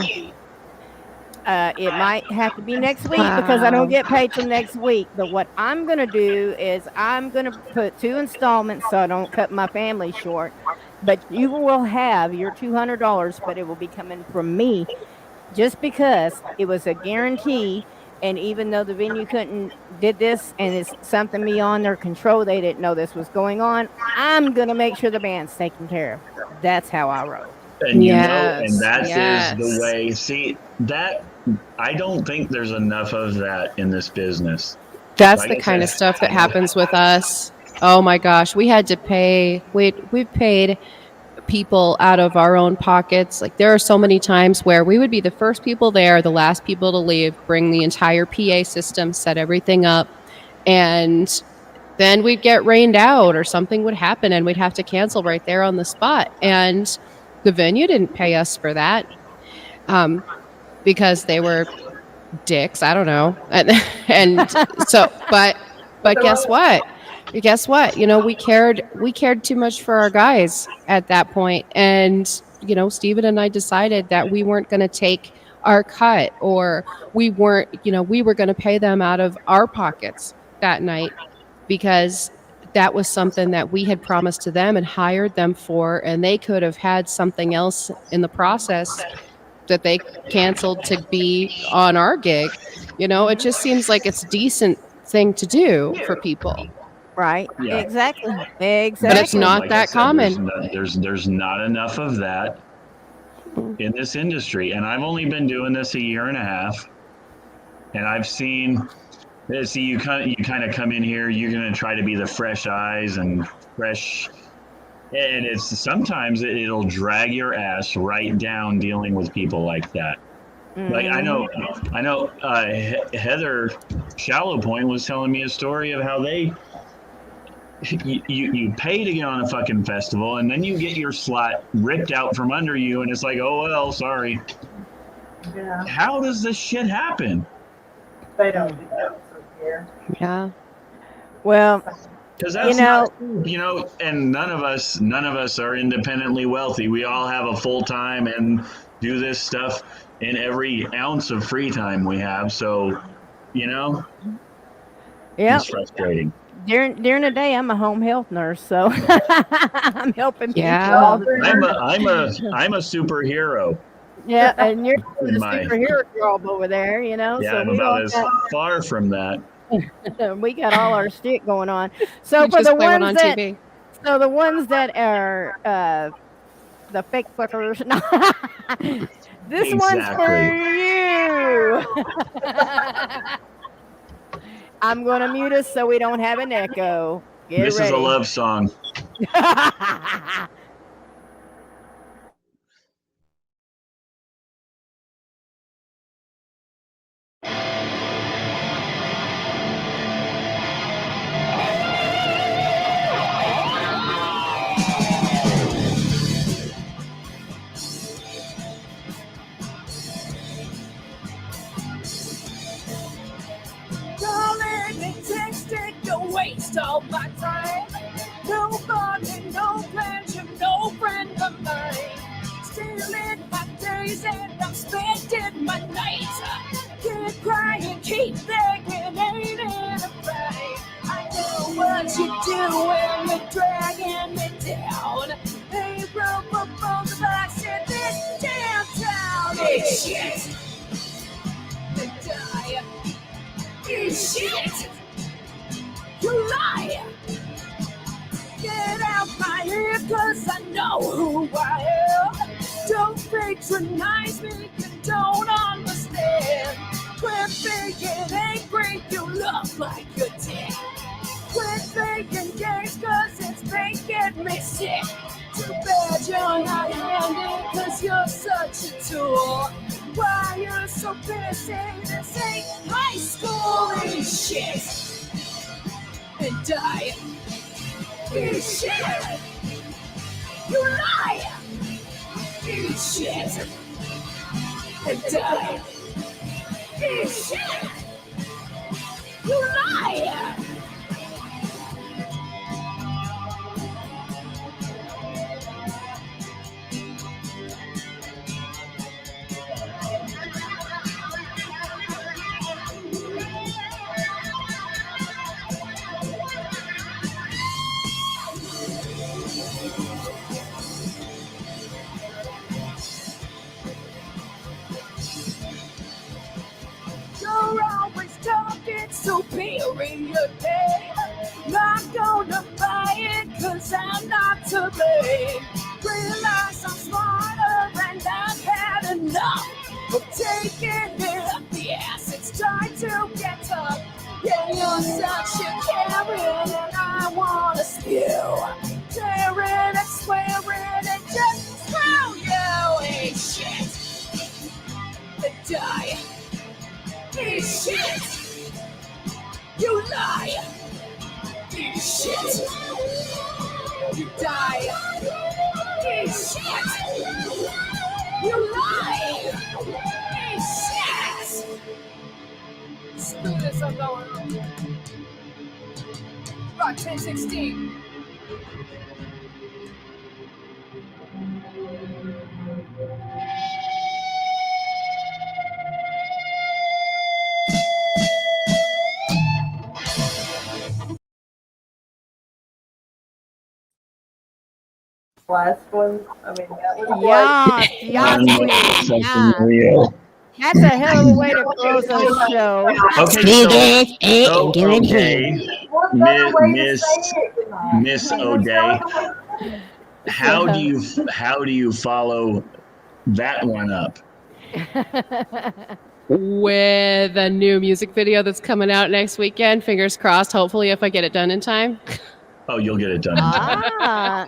It might have to be next week because I don't Wow. get paid till next week. But what I'm going to do is I'm going to put 2 installments so I don't cut my family short. But you will have your $200, but it will be coming from me just because it was a guarantee. And even though the venue couldn't did this and it's something beyond their control, they didn't know this was going on. I'm going to make sure the band's taken care of. That's how I roll. And you know, and Yes. that is Yes. the way. See, that I don't think there's enough of that in this business. That's Like the I kind of said, stuff that happens with us. Oh my gosh, we had to pay. We've paid people out of our own pockets. Like there are so many times where we would be the first people there, the last people to leave, bring the entire PA system, set everything up, and then we'd get rained out or something would happen and we'd have to cancel right there on the spot. And the venue didn't pay us for that because they were dicks. I don't know. And so, but guess what? Guess what? You know, we cared too much for our guys at that point. And, you know, Steven and I decided that we weren't going to take our cut, or we weren't, you know, we were going to pay them out of our pockets that night because that was something that we had promised to them and hired them for, and they could have had something else in the process that they canceled to be on our gig. You know, it just seems like it's a decent thing to do for people, Right? Yeah. Exactly. but it's Exactly. not like I that said, common. there's not enough of that. in this industry. And I've only been doing this a year and a half. And I've seen, see, you kind of come in here, you're going to try to be the fresh eyes and fresh. And it's sometimes it'll drag your ass right down dealing with people like that. Like I know, Heather Shallowpoint was telling me a story of how you pay to get on a fucking festival and then you get your slot ripped out from under you and it's like, oh well, sorry. Yeah. How does this shit happen? They don't do that here. Yeah. Well, Because that's and none of us are independently wealthy. We all have a full time and do this stuff in every ounce of free time we have. So, yeah. It's frustrating. During the day, I'm a home health nurse, so I'm helping people. Yeah. I'm a superhero. Yeah, and you're the My- superhero job over there, Yeah, So I'm about as far from that. we got all our shit going on. So You for just the play one ones on that, TV. so the ones that are the fake fuckers, this one's for you. I'm gonna mute us so we don't have an echo. Get This ready. is a love song. Calling and texting, don't waste all my time. No bonding, no pleasure, no friend of mine. Stealing my days and I'm spending my nights. Keep crying, keep begging, ain't it a fight? I know what you do when you're dragging me down. Hey, bro, for both of us in this damn town. Eat shit and die. Eat shit. You lie. Get out my ear, cause I know who I am. Don't patronize me, you don't understand. Quit being angry, you look like you're dead. Quit thinking games, cause it's making me sick. Too bad you're not handy, cause you're such a tool. Why you're so busy, this ain't high school. Eat shit and die. Eat shit. You lie. Eat shit and die. Eat shit. You lie. You're always talking superior day. Not gonna buy it, cause I'm not to blame. Realize I'm smarter and I've had enough of taking it up the ass. It's time to get tough. Yeah, you're such a Karen and I wanna spew. Tearing and swearing and just screw you. Ain't shit and die. Eat shit! You lie! Eat shit! You die! Eat shit! You lie! Eat shit! Screw this, I'm going on. ROK 1016. Last one, I mean, Yeah, yeah, yeah. Unreal. That's a hell of a way to close a show. Okay, so doing okay, one better way to Miss say it tonight. Miss O'Day, how do you follow that one up. With a new music video that's coming out next weekend. Fingers crossed, hopefully, if I get it done in time. Oh, you'll get it done in time. Ah,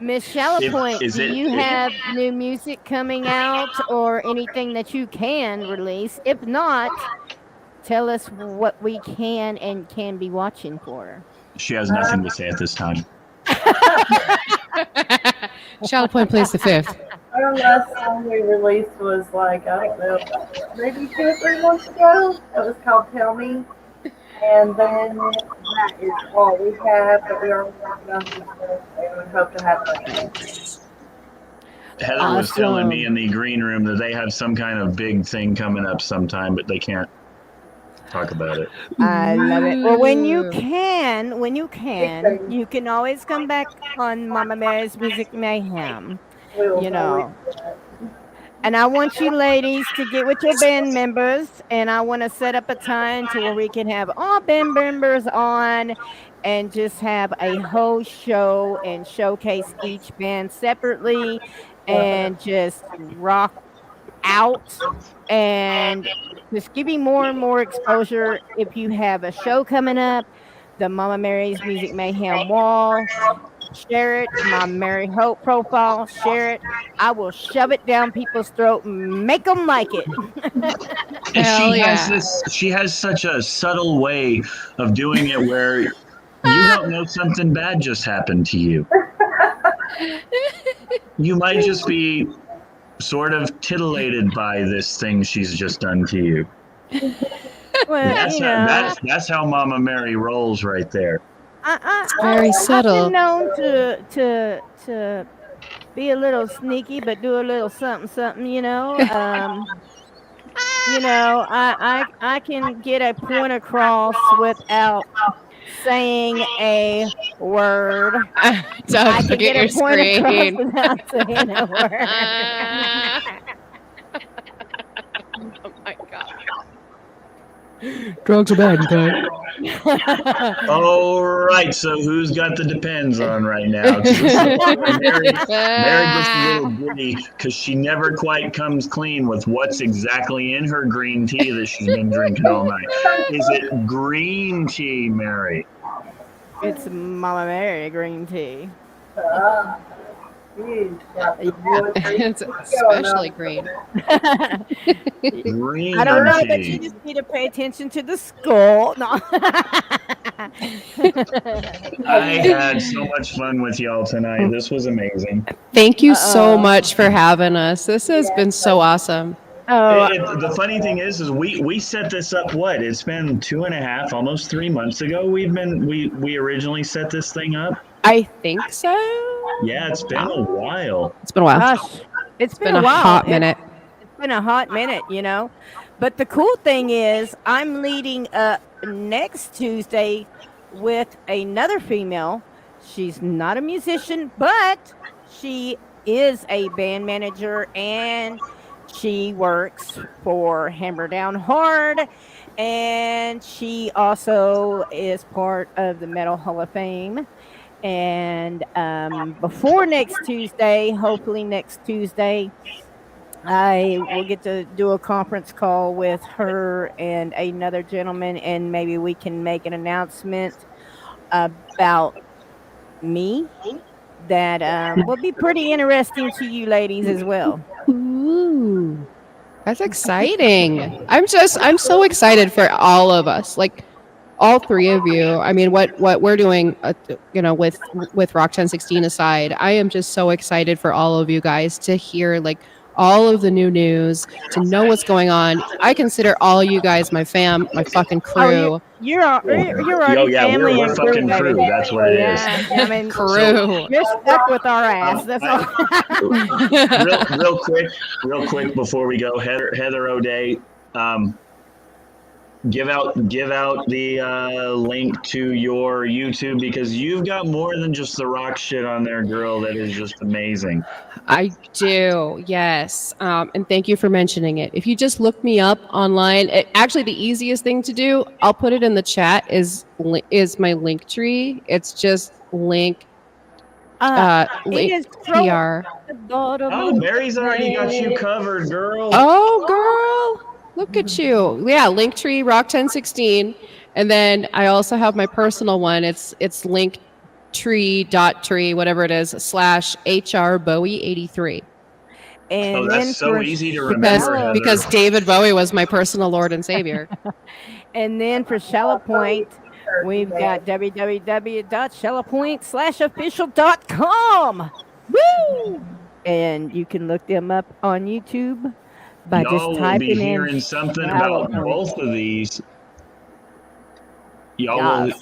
Miss Shallowpoint, Is do it- you have new music coming out or anything that you can release? If not, tell us what we can and can be watching for. She has nothing to say at this time. Shallowpoint plays the fifth. Our last song we released was like, I don't know, maybe 2 or 3 months ago. It was called Tell Me. And then that is all we have, but we are working on some stuff and we hope to have that. Heather was telling me in the green room that they have some kind of big thing coming up sometime, but they can't talk about it. I love it. Well, when you can, you can always come back on Mama Mary's Music Mayhem. We will You know. always do that. And I want you ladies to get with your band members, and I want to set up a time to where we can have all band members on and just have a whole show and showcase each band separately and just rock out and just giving more and more exposure. If you have a show coming up, the Mama Mary's Music Mayhem wall, share it. My Mary Hope profile, share it. I will shove it down people's throat and make them like it. And Hell she has such a subtle way of doing it where you don't know something bad just happened to you. You might just be sort of titillated by this thing she's just done to you. Well, you know, That's how Mama Mary rolls right there. Very I've subtle. been known to be a little sneaky, but do a little something. You know, I can get a point across without saying a word. Don't can forget get a your point screen. across without saying a word. Oh my god. Drugs are bad, okay? All right, so who's got the depends on right now? 'Cause Mary gets a little giddy because she never quite comes clean with what's exactly in her green tea that she's been drinking all night. Is it green tea, Mary? It's Mama Mary green tea. Geez, got the wood It's going especially on. green. Green I don't know, tea. but you just need to pay attention to the skull. No. I had so much fun with y'all tonight. This was amazing. Thank you so Uh-oh. much for having us. This has been so awesome. Oh, The funny thing is we set this up. What? It's been 2.5, almost 3 months ago. We originally set this thing up. I think so. Yeah, it's been a while. It's been a while. gosh, it's been Been a while. hot minute. It's been a hot minute, you know. But the cool thing is, I'm leading up next Tuesday with another female. She's not a musician, but she is a band manager and she works for Hammer Down Hard. And she also is part of the Metal Hall of Fame. And before next Tuesday, hopefully next Tuesday, I will get to do a conference call with her and another gentleman, and maybe we can make an announcement about me that will be pretty interesting to you ladies as well. Ooh, that's exciting. I'm so excited for all of us. Like all three of you. I mean, what we're doing, with Rock 1016 aside, I am just so excited for all of you guys to hear like all of the new news, to know what's going on. I consider all you guys my fucking crew. Oh, you're already family we're and fucking baby. crew. That's what it is. Yeah, I mean, Crew. you're stuck with our ass. That's all. real quick before we go, Heather O'Day, give out the link to your YouTube, because you've got more than just the rock shit on there, girl. That is just amazing. I do, yes. And thank you for mentioning it. If you just look me up online, actually the easiest thing to do, I'll put it in the chat, is my link tree. It's just link is from PR. the bottom Oh, of Mary's already got you my- covered, girl. Oh, girl. Look at you. Yeah, Linktree Rock 1016. And then I also have my personal one. It's linktree.tree, whatever it is, /HR Bowie 83. And Oh, then that's so for easy to Because remember, Heather. because David Bowie was my personal Lord and Savior. And then for Shallowpoint, we've got www.shallowpoint/official.com. Woo! And you can look them up on YouTube by just Y'all will be typing in hearing something about Shallowpoint. both of these. Y'all will.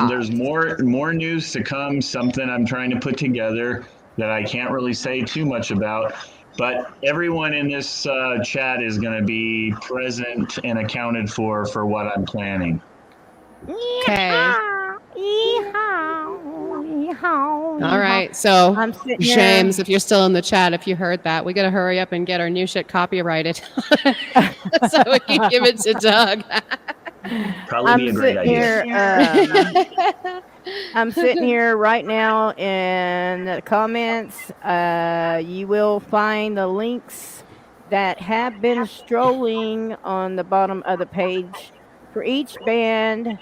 There's more news to come. Something I'm trying to put together that I can't really say too much about. But everyone in this chat is going to be present and accounted for what I'm planning. Okay. All right. So, I'm sitting here. James, if you're still in the chat, if you heard that, we got to hurry up and get our new shit copyrighted so we can give it to Doug. Probably be a great idea. I'm sitting here right now in the comments. You will find the links that have been strolling on the bottom of the page for each band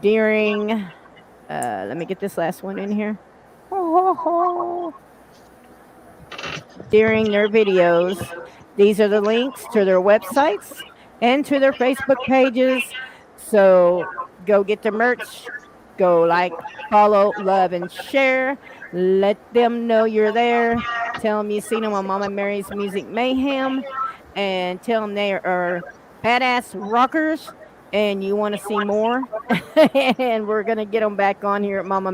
during. Let me get this last one in here. During their videos. These are the links to their websites and to their Facebook pages. So go get the merch. Go like, follow, love, and share. Let them know you're there. Tell them you seen them on Mama Mary's Music Mayhem. And tell them they are badass rockers and you want to see more. And we're going to get them back on here at Mama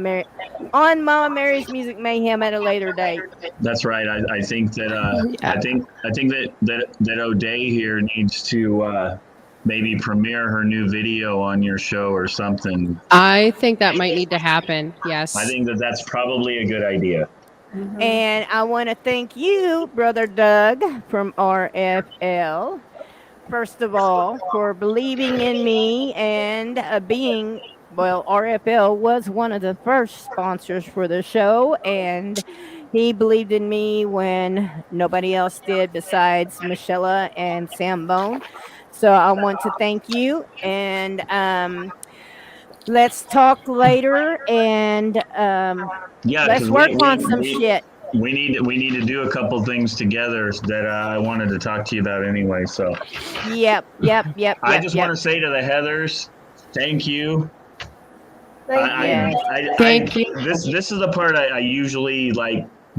Mary's Music Mayhem at a later date. That's right. I think that I think that O'Day here needs to maybe premiere her new video on your show or something. I think that might need to happen. Yes. I think that that's probably a good idea. And I want to thank you, Brother Doug from RFL, first of all, for believing in me and being, well, RFL was one of the first sponsors for the show, and he believed in me when nobody else did besides Michelle and Sam Bone. So I want to thank you, and let's talk later, and let's work on some shit. We need to do a couple things together that I wanted to talk to you about anyway. So. Yep. I just want to say to the Heathers, thank you. Thank you. This is the part I usually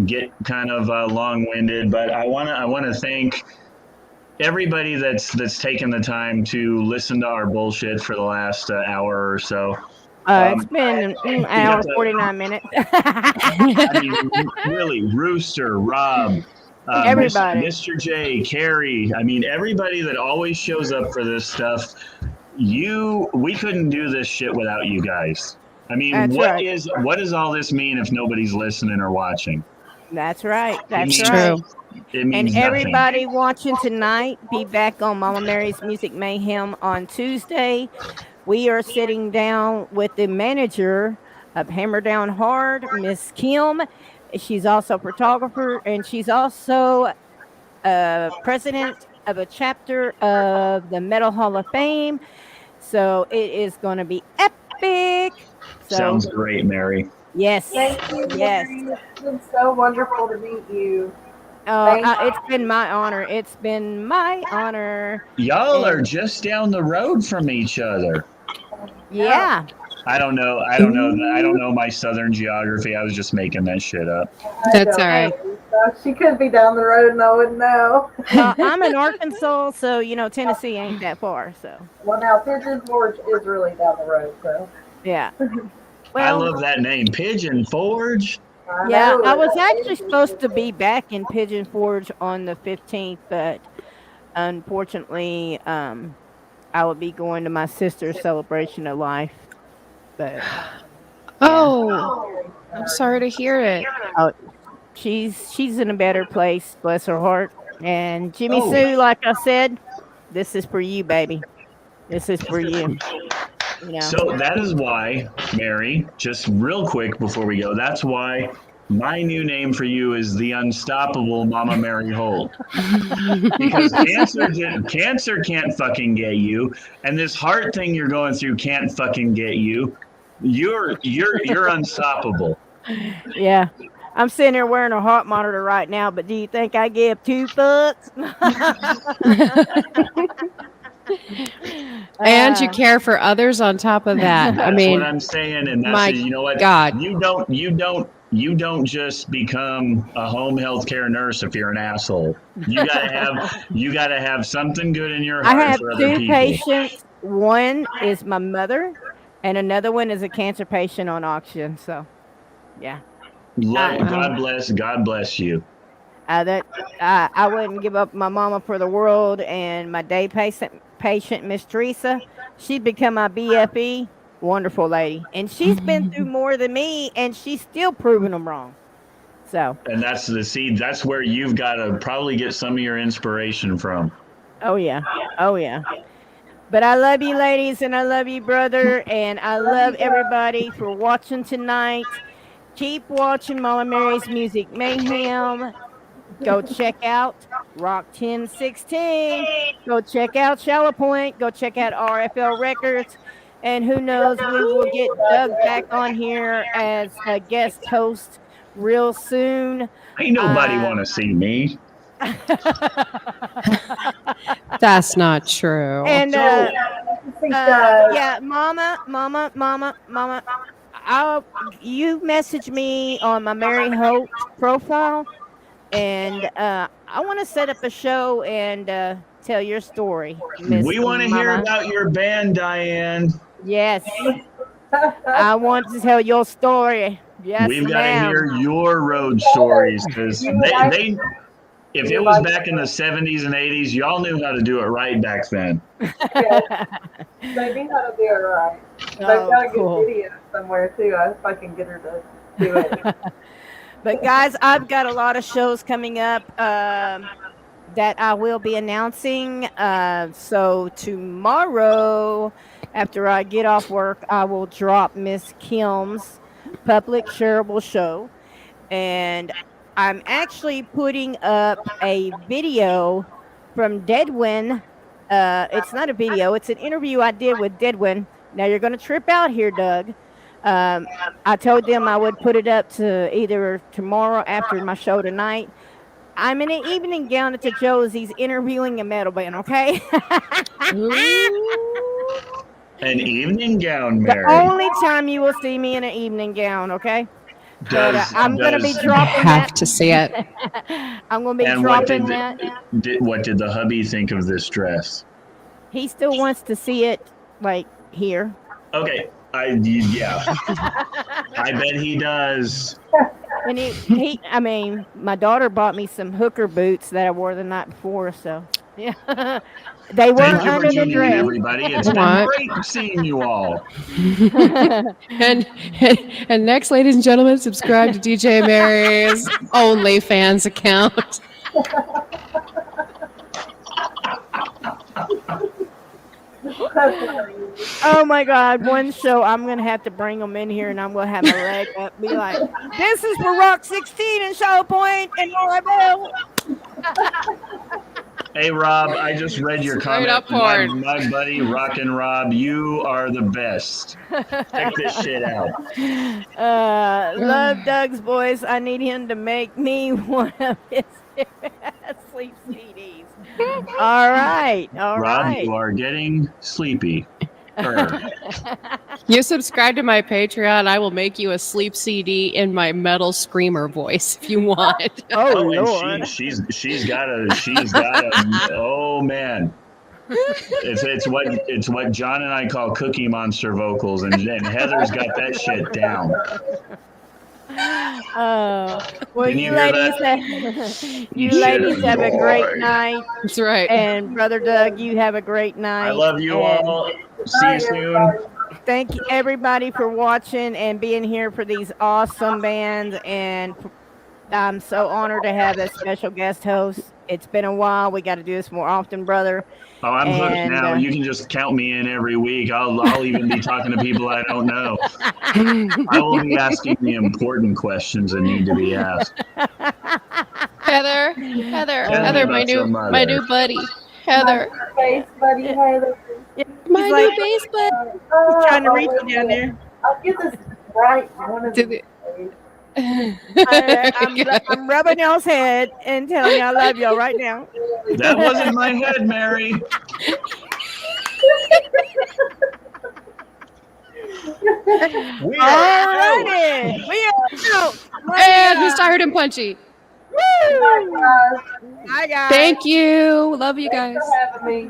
get kind of long-winded, but I want to thank everybody that's taken the time to listen to our bullshit for the last hour or so. It's been an hour, 49 minutes. I mean, really, Rooster, Rob, everybody, Mr. J, Carrie. I mean, everybody that always shows up for this stuff. We couldn't do this shit without you guys. I mean, what does all this mean if nobody's listening or watching? That's right. That's true. It means and everybody watching tonight, be back on Mama Mary's Music Mayhem on Tuesday. We are sitting down with the manager of Hammer Down Hard, Miss Kim. She's also a photographer, and she's also president of a chapter of the Metal Hall of Fame. So it is going to be epic. Sounds great, Mary. Yes. Thank you, yes. Mary. It's been so wonderful to meet you. It's been my honor. It's been my honor. Y'all are just down the road from each other. Yeah. I don't know my southern geography. I was just making that shit up. That's all right. She could be down the road and I wouldn't know. I'm in Arkansas, so Tennessee ain't that far. So. Well, now Pigeon Forge is really down the road, so. Yeah. I love that name, Pigeon Forge. I was actually supposed to be back in Pigeon Forge on the 15th, but unfortunately, I would be going to my sister's celebration of life. But I'm sorry to hear it. Oh, she's in a better place, bless her heart. And Jimmy Sue, like I said, this is for you, baby. This is for you. You know. So that is why, Mary, just real quick before we go, that's why my new name for you is the unstoppable Mama Mary Holt. Because cancer can't fucking get you, and this heart thing you're going through can't fucking get you. You're unstoppable. Yeah. I'm sitting here wearing a heart monitor right now, but do you think I give 2 fucks? And you care for others on top of that. That's I mean, what I'm saying, and that's my you know what? God. You don't just become a home health care nurse if you're an asshole. You gotta have something good in your I heart have for other 2 people. patients. One is my mother, and another one is a cancer patient on oxygen. So, yeah. God bless you. I wouldn't give up my mama for the world, and my day patient Miss Teresa, she'd become my BFE. Wonderful lady, and she's been through more than me, and she's still proving them wrong. So, And that's where you've got to probably get some of your inspiration from. oh yeah, oh yeah. But I love you, ladies, and I love you, brother, and I love everybody for watching tonight. Keep watching Mama Mary's Music Mayhem. Go check out ROK 1016. Go check out Shallowpoint. Go check out RFL Records. And who knows, we will get Doug back on here as a guest host real soon. Ain't nobody want to see me. That's not true. And So- yeah, Mama. You message me on my Mary Holt profile, and I want to set up a show and tell your story, Miss We want to hear Mama. about your band, Diane. Yes, I want to tell your story. Yes, We've got to ma'am. hear your road stories because they if it was back in the 70s and 80s, y'all knew how to do it right back then. They knew how to do it right. They've got a good video somewhere too. If I can get her to do it. But guys, I've got a lot of shows coming up that I will be announcing. So tomorrow, after I get off work, I will drop Miss Kim's public shareable show, and I'm actually putting up a video from Deadwin. It's not a video; it's an interview I did with Deadwin. Now you're going to trip out here, Doug. I told them I would put it up to either tomorrow after my show tonight. I'm in an evening gown at the Josie's interviewing a metal band, okay? An evening gown, The Mary. only time you will see me in an evening gown, okay? But I'm going to be does- dropping Have that. to see it. I'm going to be And what dropping did that. what did the hubby think of this dress? He still wants to see it, like, here. Okay, yeah, I bet he does. And I mean, my daughter bought me some hooker boots that I wore the night before, so, yeah. They were Thank you for under the tuning in, dress. everybody. It's been What? great seeing you all. And next, ladies and gentlemen, subscribe to DJ Mary's OnlyFans account. Oh my God! One show, I'm gonna have to bring them in here, and I'm gonna have my leg up, be like, "This is for ROK 16 and Shallowpoint and Maribel." Hey, Rob, I just read your Straight up comment. porn. My buddy, Rockin' Rob, you are the best. Check this shit out. Love Doug's voice. I need him to make me one of his sleep CDs. All right, all Rob, right. you are getting sleepy. You subscribe to my Patreon, I will make you a sleep CD in my metal screamer voice if you want. Oh And Lord. she's got a oh man. It's what John and I call Cookie Monster vocals, and Heather's got that shit down. Well, Can you you hear ladies, you You ladies shit have a great boy. night, That's right. and Brother Doug, you have a great night. I love you and all. See you soon. Thank you everybody for watching and being here for these awesome bands, and I'm so honored to have a special guest host It's been a while. We got to do this more often, brother. Oh, I'm hooked And, now. You can just count me in every week. I'll even be talking to people I don't know. I will be asking the important questions that need to be asked. Heather, Tell me my about your mother. new buddy, Heather, Face buddy, Heather. my He's new like- bass buddy. He's trying to reach you down there. I'll get this right one of Did these it- days. I'm rubbing y'all's head and telling you I love y'all right now. That wasn't my head, Mary. We are out. Alrighty. We are out. And Mr. Hurt and Punchy. Woo! Bye, guys. Thank you. Love you guys. Thanks for having me.